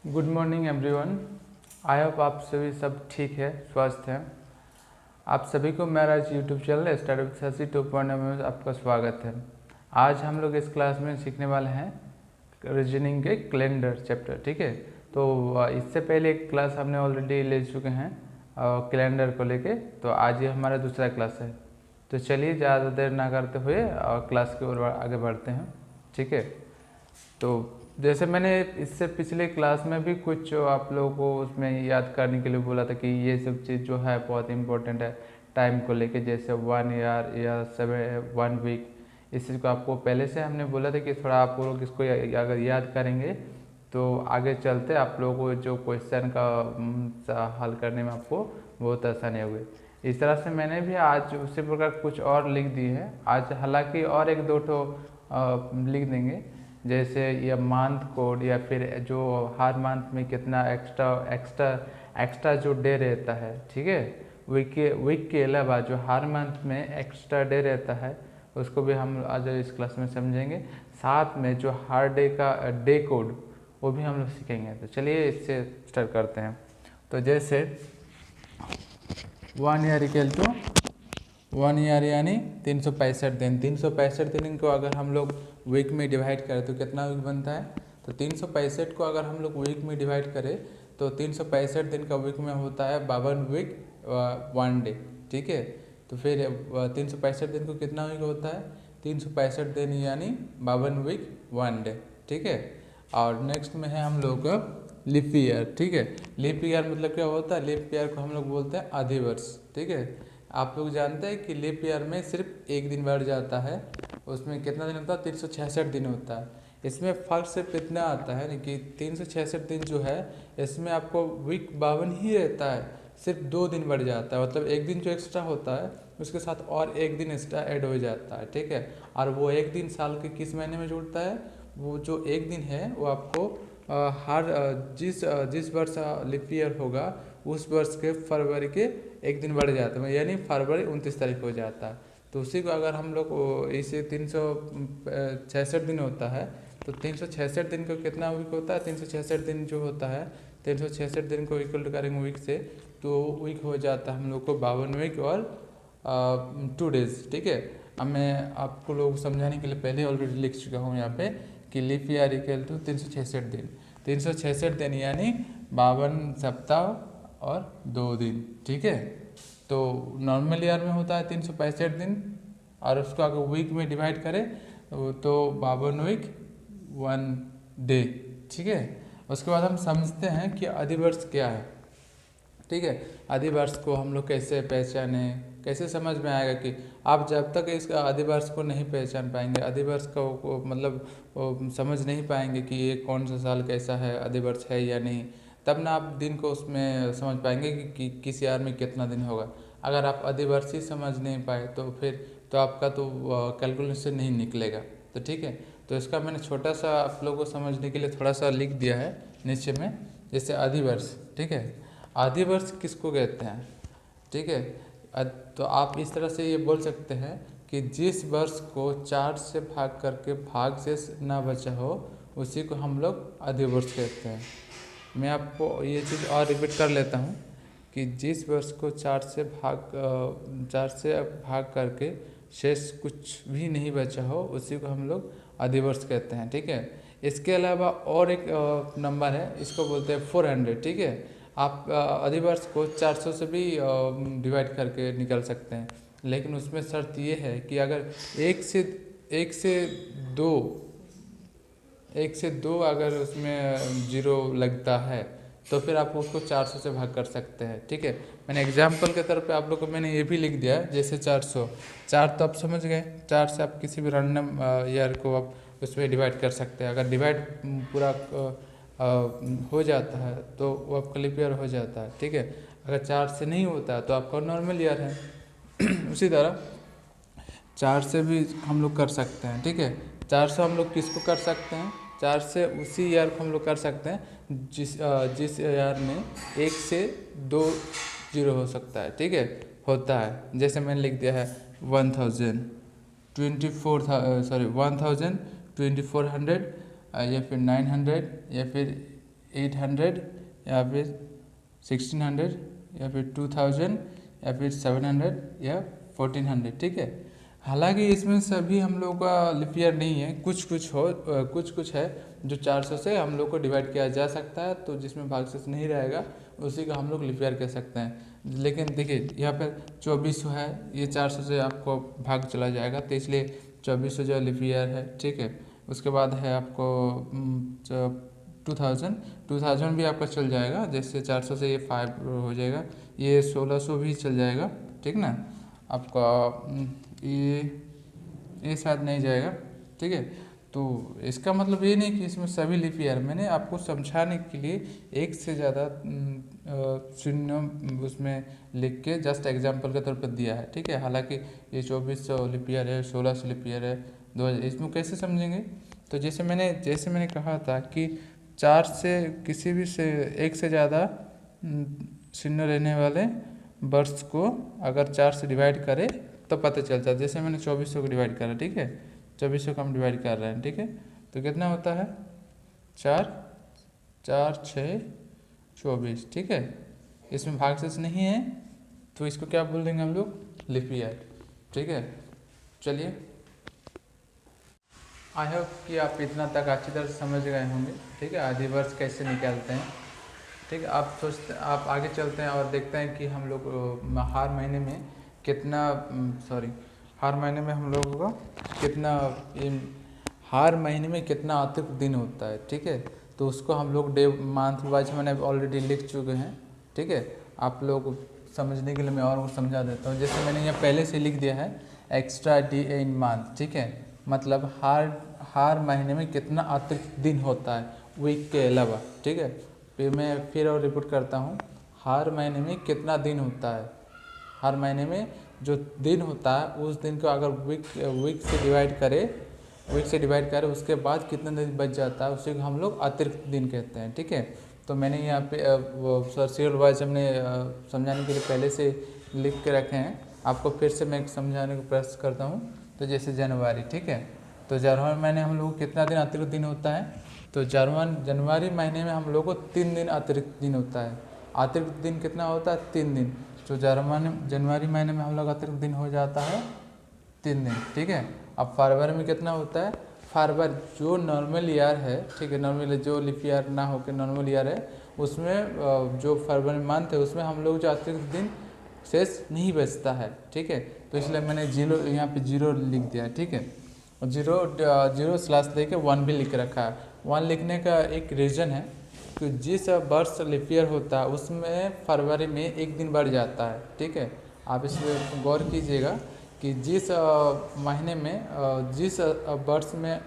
Good morning everyone. I hope आप सभी सब ठीक है, स्वस्थ हैं। आप सभी को मेरा YouTube channel start with Shashi 2.0 में आपका स्वागत है। आज हम लोग इस क्लास में सीखने वाले हैं रीजनिंग के कैलेंडर चैप्टर, ठीक है। तो इससे पहले एक क्लास हमने ऑलरेडी ले चुके हैं कैलेंडर को लेके, तो आज ये हमारा दूसरा क्लास है। तो चलिए ज़्यादा देर ना करते हुए क्लास की ओर आगे बढ़ते हैं, ठीक है। तो जैसे मैंने इससे पिछले क्लास में भी कुछ आप लोगों को उसमें याद करने के लिए बोला था कि ये सब चीज़ जो है बहुत इम्पोर्टेंट है टाइम को लेके, जैसे 1 ईयर या 1 वीक। इस चीज़ को आपको पहले से हमने बोला था कि थोड़ा आप लोग इसको अगर याद करेंगे तो आगे चलते आप लोगों को जो क्वेश्चन का हल करने में आपको बहुत आसानी होगी। इस तरह से मैंने भी आज उसी प्रकार कुछ और लिख दिए हैं। आज हालांकि और एक दो ठो लिख देंगे, जैसे ये मंथ कोड या फिर जो हर मंथ में कितना एक्स्ट्रा जो डे रहता है, ठीक है। वीक के अलावा जो हर मंथ में एक्स्ट्रा डे रहता है उसको भी हम आज इस क्लास में समझेंगे। साथ में जो हर डे का डे कोड वो भी हम लोग सीखेंगे। तो चलिए इससे स्टार्ट करते हैं। तो जैसे 1 ईयर इक्वल टू 1 ईयर यानी 365 दिन। 365 दिन को अगर हम लोग वीक में डिवाइड करें तो कितना वीक बनता है। तो 365 को अगर हम लोग वीक में डिवाइड करें तो 365 दिन का वीक में होता है 52 वीक 1 डे, ठीक है। तो फिर 365 दिन को कितना वीक होता है, 365 दिन यानी 52 वीक 1 डे, ठीक है। और नेक्स्ट में है हम लोग का लीप ईयर, ठीक है। लीप ईयर मतलब क्या होता है, लीप ईयर को हम लोग बोलते हैं आधी वर्ष, ठीक है। आप लोग जानते हैं कि लीप ईयर में सिर्फ एक दिन बढ़ जाता है, उसमें कितना दिन होता है, 366 दिन होता है। इसमें फ़र्क सिर्फ इतना आता है कि 366 दिन जो है इसमें आपको वीक 52 ही रहता है, सिर्फ 2 दिन बढ़ जाता है। मतलब एक दिन जो एक्स्ट्रा होता है उसके साथ और एक दिन एक्स्ट्रा ऐड हो जाता है, ठीक है। और वो एक दिन साल के किस महीने में जुड़ता है, वो जो एक दिन है वो आपको हर जिस वर्ष लीप ईयर होगा उस वर्ष के फरवरी के एक दिन बढ़ जाता है, यानी फरवरी 29 तारीख हो जाता है। तो उसी को अगर हम लोग इसे 366 दिन होता है तो 366 दिन को कितना वीक होता है, 366 दिन जो होता है 366 दिन को इक्वल करेंगे वीक से तो वीक हो जाता है हम लोग को 52 वीक और 2 डेज, ठीक है। अब मैं आपको लोग समझाने के लिए पहले ऑलरेडी लिख चुका हूँ यहाँ पे कि लीप ईयर इक्वल टू 366 दिन। 366 दिन यानी 52 सप्ताह और 2 दिन, ठीक है। तो नॉर्मल ईयर में होता है 365 दिन और उसको अगर वीक में डिवाइड करें तो 52 वीक 1 डे, ठीक है। उसके बाद हम समझते हैं कि अधिवर्ष क्या है, ठीक है। अधिवर्ष को हम लोग कैसे पहचाने, कैसे समझ में आएगा कि आप जब तक इस अधिवर्ष को नहीं पहचान पाएंगे, अधिवर्ष को मतलब समझ नहीं पाएंगे कि ये कौन सा साल कैसा है, अधिवर्ष है या नहीं, तब ना आप दिन को उसमें समझ पाएंगे कि किस ईयर में कितना दिन होगा। अगर आप अधिवर्ष ही समझ नहीं पाए तो फिर तो आपका तो कैलकुलेशन नहीं निकलेगा। तो ठीक है, तो इसका मैंने छोटा सा आप लोगों को समझने के लिए थोड़ा सा लिख दिया है नीचे में, जैसे अधिवर्ष, ठीक है। अधिवर्ष किसको कहते हैं, ठीक है। तो आप इस तरह से ये बोल सकते हैं कि जिस वर्ष को 4 से भाग करके भाग से ना बचा हो उसी को हम लोग अधिवर्ष कहते हैं। मैं आपको ये चीज़ और रिपीट कर लेता हूँ कि जिस वर्ष को 4 से भाग करके शेष कुछ भी नहीं बचा हो उसी को हम लोग अधिवर्ष कहते हैं, ठीक है। इसके अलावा और एक नंबर है, इसको बोलते हैं 400, ठीक है। आप अधिवर्ष को 400 से भी डिवाइड करके निकल सकते हैं, लेकिन उसमें शर्त ये है कि अगर एक से दो अगर उसमें जीरो लगता है तो फिर आप उसको 400 से भाग कर सकते हैं, ठीक है। मैंने एग्जाम्पल के तौर पे आप लोग को मैंने ये भी लिख दिया, जैसे 400, 4 तो आप समझ गए, 4 से आप किसी भी रैंडम ईयर को आप उसमें डिवाइड कर सकते हैं। अगर डिवाइड पूरा हो जाता है तो वो आपका लीप ईयर हो जाता है, ठीक है। अगर 4 से नहीं होता है तो आपका नॉर्मल ईयर है। उसी तरह 4 से भी हम लोग कर सकते हैं, ठीक है। 4 से हम लोग किसको कर सकते हैं, 4 से उसी ईयर को हम लोग कर सकते हैं जिस ईयर में 1 से 2 जीरो हो सकता है, ठीक है, होता है। जैसे मैंने लिख दिया है 1200 या फिर 900 या फिर 800 या फिर 1600 या फिर 2000 या फिर 700 या 1400, ठीक है। हालांकि इसमें सभी हम लोग का लीप ईयर नहीं है, कुछ कुछ है जो 400 से हम लोग को डिवाइड किया जा सकता है, तो जिसमें भागशेष नहीं रहेगा उसी का हम लोग लीप ईयर कह सकते हैं। लेकिन देखिए यहाँ पर 2400 है, ये 400 से आपको भाग चला जाएगा, तो इसलिए 2400 जो लीप ईयर है, ठीक है। उसके बाद है आपको 2000 भी आपका चल जाएगा, जैसे 400 से ये 5 हो जाएगा, ये 1600 भी चल जाएगा, ठीक ना। आपका ये शायद नहीं जाएगा, ठीक है। तो इसका मतलब ये नहीं कि इसमें सभी लीप ईयर, मैंने आपको समझाने के लिए एक से ज़्यादा शून्य उसमें लिख के जस्ट एग्जांपल के तौर पर दिया है, ठीक है। हालांकि ये 2400 लीप ईयर है, 1600 लीप ईयर है, 2000, इसमें कैसे समझेंगे। तो जैसे मैंने कहा था कि 4 से किसी भी से एक से ज़्यादा शून्य रहने वाले वर्ष को अगर 4 से डिवाइड करें तो पता चलता है। जैसे मैंने 2400 को डिवाइड करा, ठीक है, 2400 को हम डिवाइड कर रहे हैं, ठीक है। तो कितना होता है 4 4 6 24, ठीक है। इसमें भागशेष नहीं है, तो इसको क्या बोल देंगे हम लोग, लीप ईयर, ठीक है। चलिए, आई होप कि आप इतना तक अच्छी तरह से समझ गए होंगे, ठीक है, आधी वर्ष कैसे निकालते हैं, ठीक है। आप आगे चलते हैं और देखते हैं कि हम लोग हर महीने में कितना हर महीने में हम लोगों का कितना हर महीने में कितना अतिरिक्त दिन होता है, ठीक है। तो उसको हम लोग डे मंथ वाइज मैंने ऑलरेडी लिख चुके हैं, ठीक है। आप लोग समझने के लिए मैं और समझा देता हूँ। जैसे मैंने यहाँ पहले से लिख दिया है एक्स्ट्रा डे इन मंथ, ठीक है, मतलब हर महीने में कितना अतिरिक्त दिन होता है वीक के अलावा, ठीक है। फिर मैं और रिपीट करता हूँ, हर महीने में कितना दिन होता है, हर महीने में जो दिन होता है उस दिन को अगर वीक से डिवाइड करें उसके बाद कितना दिन बच जाता है, उसी को हम लोग अतिरिक्त दिन कहते हैं, ठीक है। तो मैंने यहाँ पे सीरियल वाइज हमने समझाने के लिए पहले से लिख के रखे हैं, आपको फिर से मैं समझाने का प्रयास करता हूँ। तो जैसे जनवरी, ठीक है, तो जनवरी महीने हम लोग को कितना दिन अतिरिक्त दिन होता है, तो जनवरी महीने में हम लोग को 3 दिन अतिरिक्त दिन होता है। अतिरिक्त दिन कितना होता है, 3 दिन। तो जनवरी महीने में हम लोग अतिरिक्त दिन हो जाता है 3 दिन, ठीक है। अब फरवरी में कितना होता है, फरवरी जो नॉर्मल ईयर है, ठीक है, नॉर्मल जो लीप ईयर ना होकर नॉर्मल ईयर है, उसमें जो फरवरी मंथ है उसमें हम लोग जो अतिरिक्त दिन शेष नहीं बचता है, ठीक है। तो इसलिए मैंने यहाँ पे 0 लिख दिया, ठीक है। और 0 स्लैश दे के 1 भी लिख रखा है। 1 लिखने का एक रीज़न है कि जिस वर्ष लीप ईयर होता है उसमें फरवरी में 1 दिन बढ़ जाता है, ठीक है। आप इस पर गौर कीजिएगा कि जिस महीने में जिस वर्ष में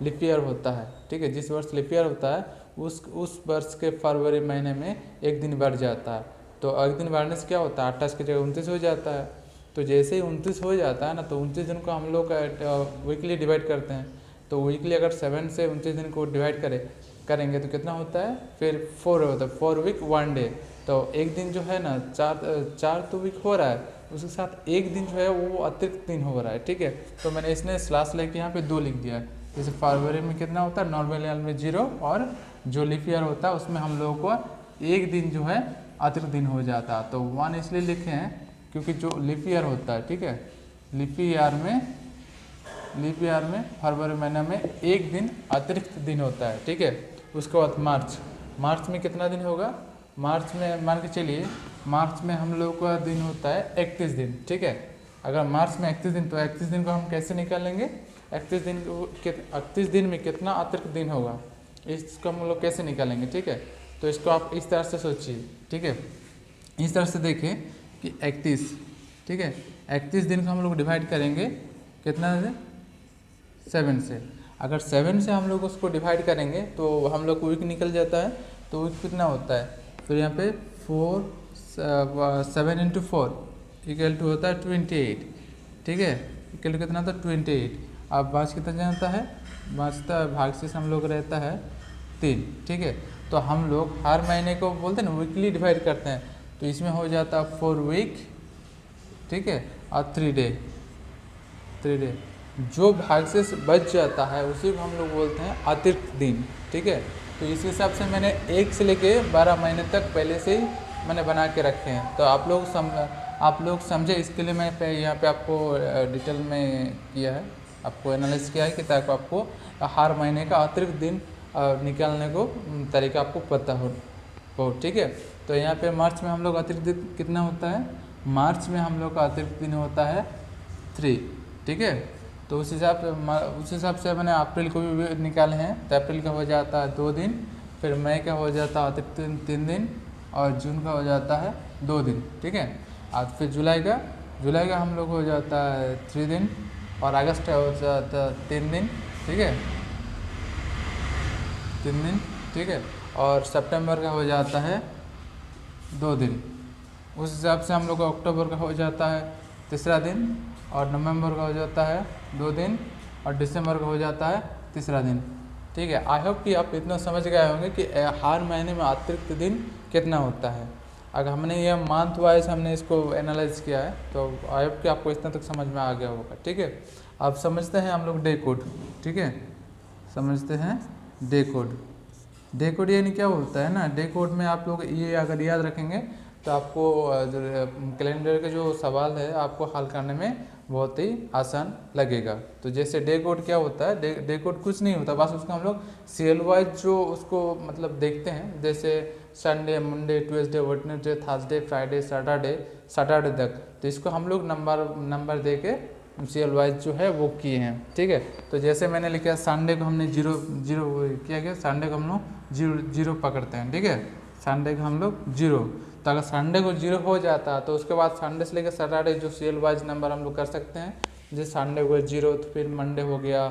लीप ईयर होता है, ठीक है, जिस वर्ष लीप ईयर होता है उस वर्ष के फरवरी महीने में 1 दिन बढ़ जाता है। तो 1 दिन बढ़ने से क्या होता है, 28 की जगह 29 हो जाता है। तो जैसे ही 29 हो जाता है ना, तो 29 दिन को हम लोग वीकली डिवाइड करते हैं। तो वीकली अगर 7 से 29 दिन को डिवाइड करेंगे तो कितना होता है, फिर 4 होता है, 4 वीक 1 डे। तो एक दिन जो है ना, 4 तो वीक हो रहा है, उसके साथ एक दिन जो है वो अतिरिक्त दिन हो रहा है, ठीक है। तो मैंने इसने स्लैश लेके यहाँ पे 2 लिख दिया है। जैसे फरवरी में कितना होता है, नॉर्मल ईयर में 0, और जो लीप ईयर होता है उसमें हम लोगों को एक दिन जो है अतिरिक्त दिन हो जाता है। तो 1 इसलिए लिखे हैं क्योंकि जो लीप ईयर होता है, ठीक है, लीप ईयर में फरवरी महीने में 1 दिन अतिरिक्त दिन होता है, ठीक है। उसके बाद मार्च में कितना दिन होगा, मार्च में मान के चलिए, मार्च में हम लोग का दिन होता है 31 दिन, ठीक है। अगर मार्च में 31 दिन, तो 31 दिन को हम कैसे निकालेंगे, 31 दिन में कितना अतिरिक्त दिन होगा, इसको हम लोग कैसे निकालेंगे, ठीक है। तो इसको आप इस तरह से सोचिए, ठीक है, इस तरह से देखिए कि 31, ठीक है, 31 दिन को हम लोग डिवाइड करेंगे कितना से, 7 से। अगर 7 से हम लोग उसको डिवाइड करेंगे तो हम लोग को वीक निकल जाता है। तो वीक कितना होता है, तो यहाँ पे 7 × 4 इक्वल टू होता है 28, ठीक है, इक्वल टू कितना होता है 28। अब भाज कितना जानता है, भाजता भागशेष हम लोग रहता है 3, ठीक है। तो हम लोग हर महीने को बोलते हैं ना वीकली डिवाइड करते हैं, तो इसमें हो जाता है 4 वीक, ठीक है, और 3 डे, जो भाग से बच जाता है उसी को हम लोग बोलते हैं अतिरिक्त दिन, ठीक है। तो इस हिसाब से मैंने 1 से लेके 12 महीने तक पहले से ही मैंने बना के रखे हैं। तो आप लोग समझे, इसके लिए मैं यहाँ पे आपको डिटेल में किया है, आपको एनालिसिस किया है कि ताकि आपको हर महीने का अतिरिक्त दिन निकालने को तरीका आपको पता हो, ठीक है। तो यहाँ पे मार्च में हम लोग अतिरिक्त दिन कितना होता है, मार्च में हम लोग का अतिरिक्त दिन होता है 3, ठीक है। तो उस हिसाब से मैंने अप्रैल को भी निकाले हैं। तो अप्रैल का हो जाता है 2 दिन, फिर मई का हो जाता है अतिरिक्त 3 दिन, और जून का हो जाता है 2 दिन, ठीक है। और फिर जुलाई का हम लोग हो जाता है 3 दिन, और अगस्त का हो जाता है 3 दिन, ठीक है, 3 दिन, ठीक है। और सितंबर का हो जाता है 2 दिन। उस हिसाब से हम लोग का अक्टूबर का हो जाता है 3रा दिन, और नवंबर का हो जाता है 2 दिन, और दिसंबर का हो जाता है 3रा दिन, ठीक है। आई होप कि आप इतना समझ गए होंगे कि हर महीने में अतिरिक्त दिन कितना होता है। अगर हमने ये मंथ वाइज हमने इसको एनालाइज किया है, तो आई होप कि आपको इतना तक समझ में आ गया होगा, ठीक है। अब समझते हैं हम लोग डे कोड, ठीक है, समझते हैं डे कोड। डे कोड यानी क्या होता है ना, डे कोड में आप लोग ये अगर याद रखेंगे तो आपको कैलेंडर के जो सवाल है आपको हल करने में बहुत ही आसान लगेगा। तो जैसे डे कोड क्या होता है, डे कोड कुछ नहीं होता, बस उसका हम लोग सीरियल वाइज जो उसको मतलब देखते हैं, जैसे Sunday, Monday, Tuesday, Wednesday, Thursday, Friday, Saturday तक। तो इसको हम लोग नंबर दे के सीरियल वाइज जो है वो किए हैं, ठीक है। तो जैसे मैंने लिखा संडे को हमने जीरो किया गया, संडे को हम लोग जीरो पकड़ते हैं, ठीक है, संडे को हम लोग 0। तो अगर संडे को 0 हो जाता है तो उसके बाद संडे से लेकर सैटरडे जो सीरियल वाइज नंबर हम लोग कर सकते हैं। जैसे संडे को 0, तो फिर मंडे हो गया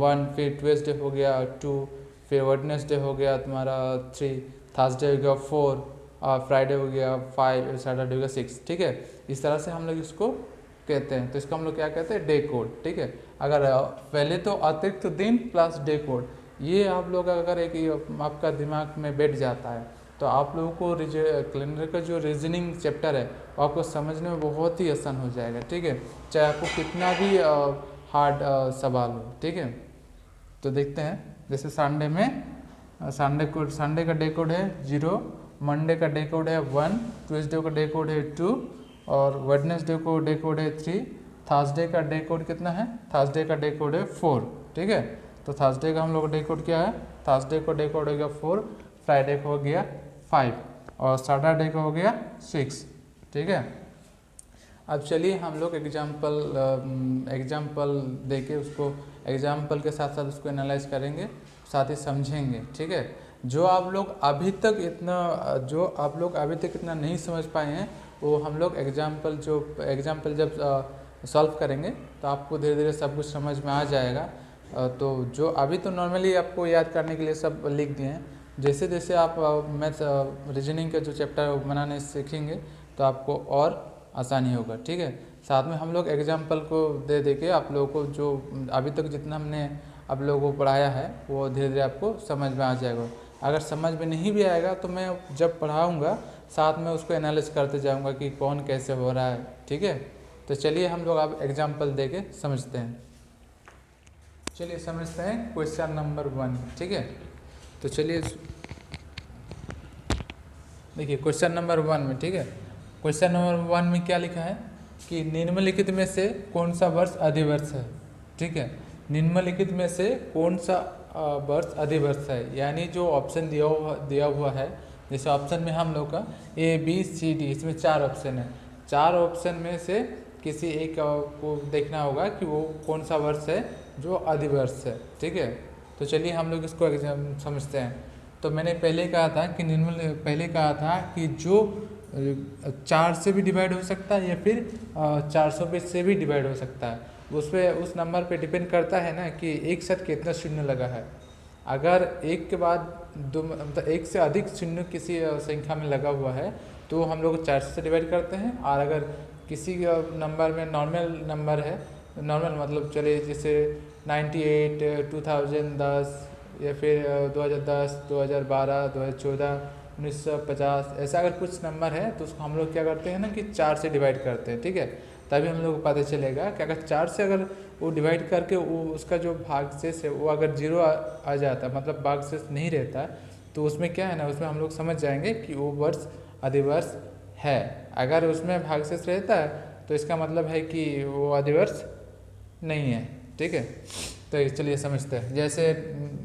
1, फिर ट्यूसडे हो गया 2, फिर वेडनेसडे हो गया तुम्हारा 3, थर्सडे हो गया 4, फ्राइडे हो गया 5, सैटरडे हो गया 6, ठीक है। इस तरह से हम लोग इसको कहते हैं। तो इसको हम लोग क्या कहते हैं, डे कोड, ठीक है। अगर पहले तो अतिरिक्त दिन प्लस डे कोड, ये आप लोग अगर एक आपका दिमाग में बैठ जाता है तो आप लोगों को कैलेंडर का जो रीजनिंग चैप्टर है वो आपको समझने में बहुत ही आसान हो जाएगा, ठीक है, चाहे आपको कितना भी हार्ड सवाल हो, ठीक है। तो देखते हैं, जैसे संडे का डे कोड है 0, मंडे का डे कोड है 1, ट्यूसडे का डे कोड है 2, और वेडनेसडे को डे कोड है 3, थर्सडे का डे कोड कितना है, थर्सडे का डे कोड है 4, ठीक है। तो थर्सडे का हम लोग डे कोड क्या है, थर्सडे को डे कोड हो गया 4, फ्राइडे को हो गया 5, और सैटरडे को हो गया 6, ठीक है। अब चलिए हम लोग एग्जाम्पल देके उसको एग्जाम्पल के साथ साथ उसको एनालाइज करेंगे, साथ ही समझेंगे, ठीक है। जो आप लोग अभी तक इतना नहीं समझ पाए हैं वो हम लोग एग्जाम्पल जब सॉल्व करेंगे तो आपको धीरे धीरे सब कुछ समझ में आ जाएगा। तो जो अभी तो नॉर्मली आपको याद करने के लिए सब लिख दिए हैं, जैसे जैसे आप मैथ रीजनिंग के जो चैप्टर बनाने सीखेंगे तो आपको और आसानी होगा, ठीक है। साथ में हम लोग एग्जाम्पल को दे के आप लोगों को जो अभी तक जितना हमने आप लोगों को पढ़ाया है वो धीरे धीरे आपको समझ में आ जाएगा। अगर समझ में नहीं भी आएगा तो मैं जब पढ़ाऊँगा साथ में उसको एनालिसिस करते जाऊँगा कि कौन कैसे हो रहा है, ठीक है। तो चलिए हम लोग अब एग्जाम्पल दे के समझते हैं। चलिए समझते हैं क्वेश्चन नंबर 1, ठीक है। तो चलिए देखिए क्वेश्चन नंबर 1 में, ठीक है, क्वेश्चन नंबर 1 में क्या लिखा है कि निम्नलिखित में से कौन सा वर्ष अधिवर्ष है, ठीक है। निम्नलिखित में से कौन सा वर्ष अधिवर्ष है, यानी जो ऑप्शन दिया हुआ है, जैसे ऑप्शन में हम लोग का ABCD, इसमें 4 ऑप्शन है, 4 ऑप्शन में से किसी एक को देखना होगा कि वो कौन सा वर्ष है जो अधिवर्ष है, ठीक है। तो चलिए हम लोग इसको समझते हैं। तो मैंने पहले कहा था कि जो 4 से भी डिवाइड हो सकता है या फिर 420 से भी डिवाइड हो सकता है, उस नंबर पे डिपेंड करता है ना कि एक साथ कितना शून्य लगा है। अगर एक के बाद दो मतलब एक से अधिक शून्य किसी संख्या में लगा हुआ है तो हम लोग 4 से डिवाइड करते हैं। और अगर किसी नंबर में नॉर्मल नंबर है, नॉर्मल मतलब चलिए जैसे 98, 2010 या फिर 2010, 2012, 2014, 1950, ऐसा अगर कुछ नंबर है तो उसको हम लोग क्या करते हैं ना कि 4 से डिवाइड करते हैं, ठीक है। तभी हम लोग को पता चलेगा कि अगर 4 से अगर वो डिवाइड करके वो उसका जो भागशेष है वो अगर जीरो आ जाता है, मतलब भागशेष नहीं रहता, तो उसमें क्या है ना, उसमें हम लोग समझ जाएंगे कि वो वर्ष अधिवर्ष है। अगर उसमें भागशेष रहता है तो इसका मतलब है कि वो अधिवर्ष नहीं है। ठीक है, तो चलिए समझते हैं। जैसे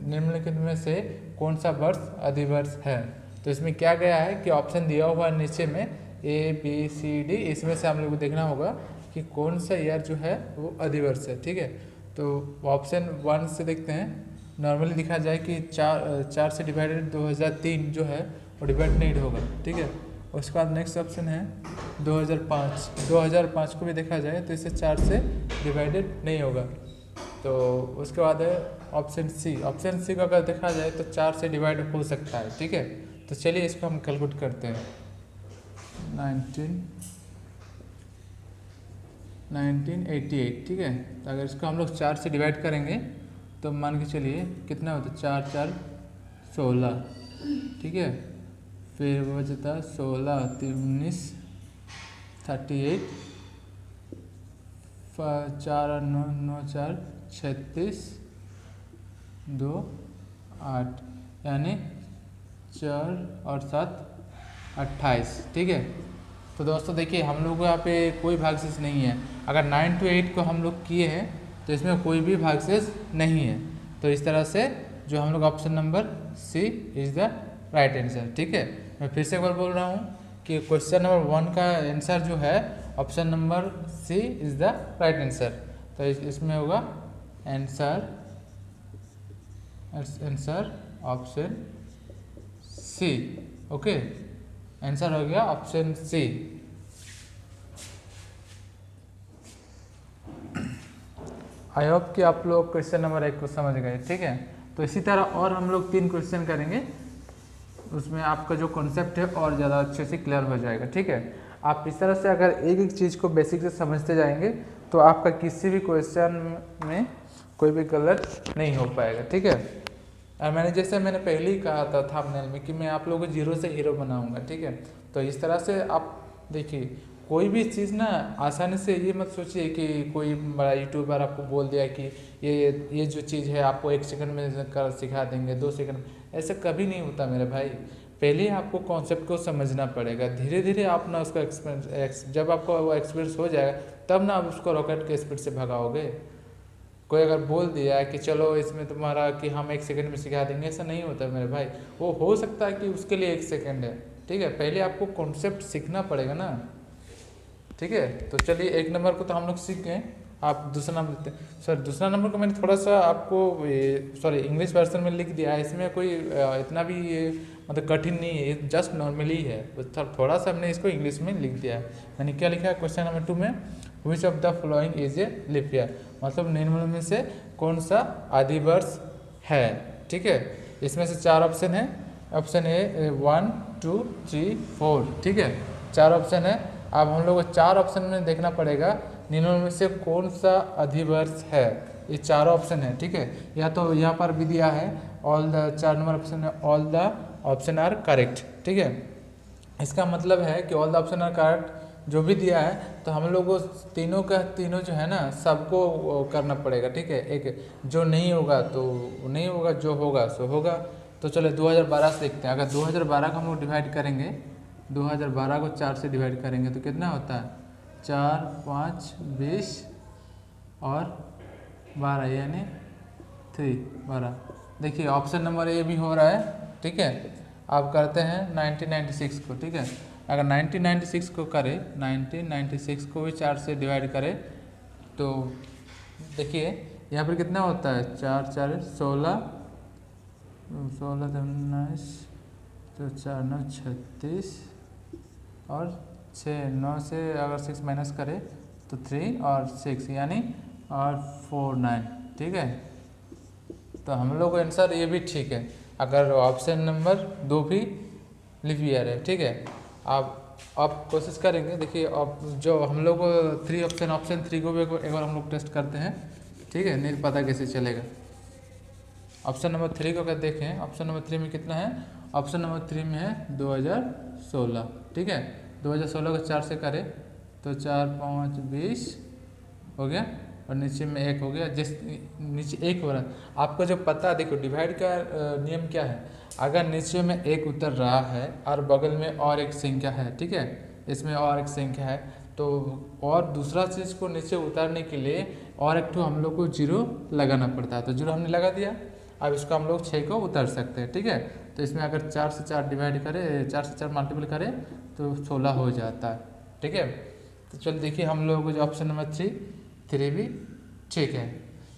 निम्नलिखित में से कौन सा वर्ष अधिवर्ष है, तो इसमें क्या गया है कि ऑप्शन दिया हुआ नीचे में ABCD, इसमें से हम लोग को देखना होगा कि कौन सा ईयर जो है वो अधिवर्ष है। ठीक है, तो ऑप्शन 1 से देखते हैं। नॉर्मली दिखा जाए कि 4 से डिवाइडेड 2003 जो है वो डिवाइड नहीं होगा। ठीक है, उसके बाद नेक्स्ट ऑप्शन है 2005 को भी देखा जाए तो इसे 4 से डिवाइडेड नहीं होगा। तो उसके बाद है ऑप्शन सी को अगर देखा जाए तो 4 से डिवाइड हो सकता है। ठीक है, तो चलिए इसको हम कैलकुलेट करते हैं। 1988। ठीक है, तो अगर इसको हम लोग 4 से डिवाइड करेंगे तो मान के चलिए कितना होता है, 4 4 16। ठीक है, फिर वो बचता 16 19 38, 4 और 9 9 4 36 2 8, यानी 4 और 7 28। ठीक है, तो दोस्तों देखिए हम लोग को यहाँ पे कोई भागशेष नहीं है। अगर 9 to 8 को हम लोग किए हैं तो इसमें कोई भी भागशेष नहीं है। तो इस तरह से जो हम लोग option number C is the right answer. ठीक है, मैं फिर से एक बार बोल रहा हूँ कि क्वेश्चन नंबर 1 का आंसर जो है option number C is the right answer. तो इसमें होगा answer option C. Okay, answer हो गया ऑप्शन सी। आई होप कि आप लोग क्वेश्चन नंबर 1 को समझ गए। ठीक है, तो इसी तरह और हम लोग 3 क्वेश्चन करेंगे, उसमें आपका जो कॉन्सेप्ट है और ज़्यादा अच्छे से क्लियर हो जाएगा। ठीक है, आप इस तरह से अगर एक एक चीज़ को बेसिक से समझते जाएंगे तो आपका किसी भी क्वेश्चन में कोई भी गलत नहीं हो पाएगा। ठीक है, और मैंने पहले ही कहा था थंबनेल में कि मैं आप लोगों को जीरो से हीरो बनाऊंगा। ठीक है, तो इस तरह से आप देखिए कोई भी चीज़ ना आसानी से ये मत सोचिए कि कोई बड़ा यूट्यूबर आपको बोल दिया कि ये जो चीज़ है आपको 1 सेकंड में कर सिखा देंगे, 2 सेकंड में, ऐसा कभी नहीं होता मेरे भाई। पहले आपको कॉन्सेप्ट को समझना पड़ेगा, धीरे धीरे आप ना उसका एक्सपीरियंस, जब आपको वो एक्सपीरियंस हो जाएगा तब ना आप उसको रॉकेट के स्पीड से भगाओगे। कोई अगर बोल दिया कि चलो इसमें तुम्हारा कि हम 1 सेकंड में सिखा देंगे, ऐसा नहीं होता मेरे भाई। वो हो सकता है कि उसके लिए 1 सेकंड है। ठीक है, पहले आपको कॉन्सेप्ट सीखना पड़ेगा ना। ठीक है, तो चलिए 1 नंबर को तो हम लोग सीख गए, आप दूसरा नंबर देते हैं। सर दूसरा नंबर को मैंने थोड़ा सा आपको इंग्लिश वर्जन में लिख दिया है, इसमें कोई इतना भी मतलब कठिन नहीं है, ये जस्ट नॉर्मली है, थोड़ा सा हमने इसको इंग्लिश में लिख दिया है। मैंने क्या लिखा है क्वेश्चन नंबर 2 में, which of the following is a leap year, मतलब निम्न में से कौन सा आदिवर्ष है। ठीक है, इसमें से 4 ऑप्शन है। Option A 1 2 3 4। ठीक है, 4 ऑप्शन है। अब हम लोग को 4 ऑप्शन में देखना पड़ेगा निम्न में से कौन सा अधिवर्ष है। ये 4 ऑप्शन है। ठीक है, या तो यहाँ पर भी दिया है ऑल द 4 नंबर ऑप्शन है, all the option are correct. ठीक है, इसका मतलब है कि all the option are correct जो भी दिया है, तो हम लोग को तीनों जो है ना सबको करना पड़ेगा। ठीक है, एक जो नहीं होगा तो नहीं होगा, जो होगा सो होगा। तो चलो 2012 से देखते हैं। अगर 2012 का हम लोग डिवाइड करेंगे, 2012 को 4 से डिवाइड करेंगे तो कितना होता है, 4 5 20 और 12 यानी 12। देखिए ऑप्शन नंबर ए भी हो रहा है। ठीक है, आप करते हैं 1996 को। ठीक है, अगर 1996 को करें, 1996 को भी 4 से डिवाइड करें तो देखिए यहाँ पर कितना होता है, 4 4 16 16 19, तो 4 9 36 और 6 9 से अगर 6 माइनस करें तो 3 और 6 यानी और 4 9। ठीक है, तो हम लोग का आंसर ये भी ठीक है, अगर ऑप्शन नंबर 2 भी लीप ईयर है। ठीक है, आप कोशिश करेंगे। देखिए अब जो हम लोग 3 ऑप्शन 3 को भी एक बार हम लोग टेस्ट करते हैं। ठीक है, नहीं पता कैसे चलेगा। ऑप्शन नंबर 3 को अगर देखें, ऑप्शन नंबर 3 में कितना है, ऑप्शन नंबर 3 में है 2016। ठीक है, 2016 को 4 से करें तो 4 5 20 हो गया, और नीचे में 1 हो गया, जिस नीचे 1 हो रहा है आपको जो पता, देखो डिवाइड का नियम क्या है, अगर नीचे में 1 उतर रहा है और बगल में और एक संख्या है, ठीक है, इसमें और एक संख्या है, तो और दूसरा चीज़ को नीचे उतारने के लिए और एक तो हम लोग को 0 लगाना पड़ता है, तो 0 हमने लगा दिया। अब इसको हम लोग 6 को उतार सकते हैं, ठीक है। तो इसमें अगर 4 से 4 डिवाइड करें, 4 से 4 मल्टीपल करें तो 16 हो जाता है, ठीक है। तो चलो देखिए हम लोगों को जो ऑप्शन नंबर 3 भी ठीक है।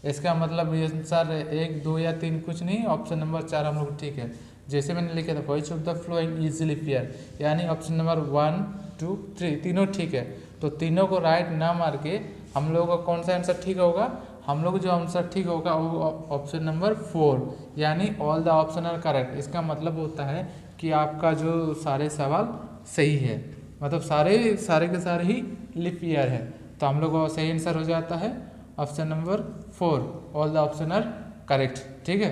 इसका मतलब ये आंसर 1 2 या 3 कुछ नहीं, ऑप्शन नंबर 4 हम लोग ठीक है। जैसे मैंने लिखा था which of the flowing easily pair, यानी ऑप्शन नंबर 1 2 3 तीनों ठीक है। तो तीनों को राइट ना मार के हम लोगों का कौन सा आंसर ठीक होगा, हम लोग जो आंसर ठीक होगा वो ऑप्शन नंबर 4, यानी all the option are correct. इसका मतलब होता है कि आपका जो सारे सवाल सही है, मतलब सारे के सारे ही लीप ईयर है, तो हम लोग का सही आंसर हो जाता है option number 4, all the option are correct, ठीक है,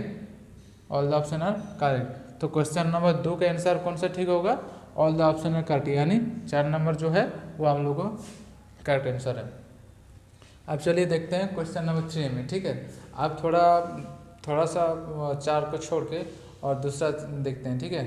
all the option are correct. तो क्वेश्चन नंबर 2 का आंसर कौन सा ठीक होगा, all the option are correct, यानी 4 नंबर जो है वो हम लोग को करेक्ट आंसर है। अब चलिए देखते हैं क्वेश्चन नंबर 3 में, ठीक है। अब थोड़ा सा 4 को छोड़ के और दूसरा देखते हैं, ठीक है।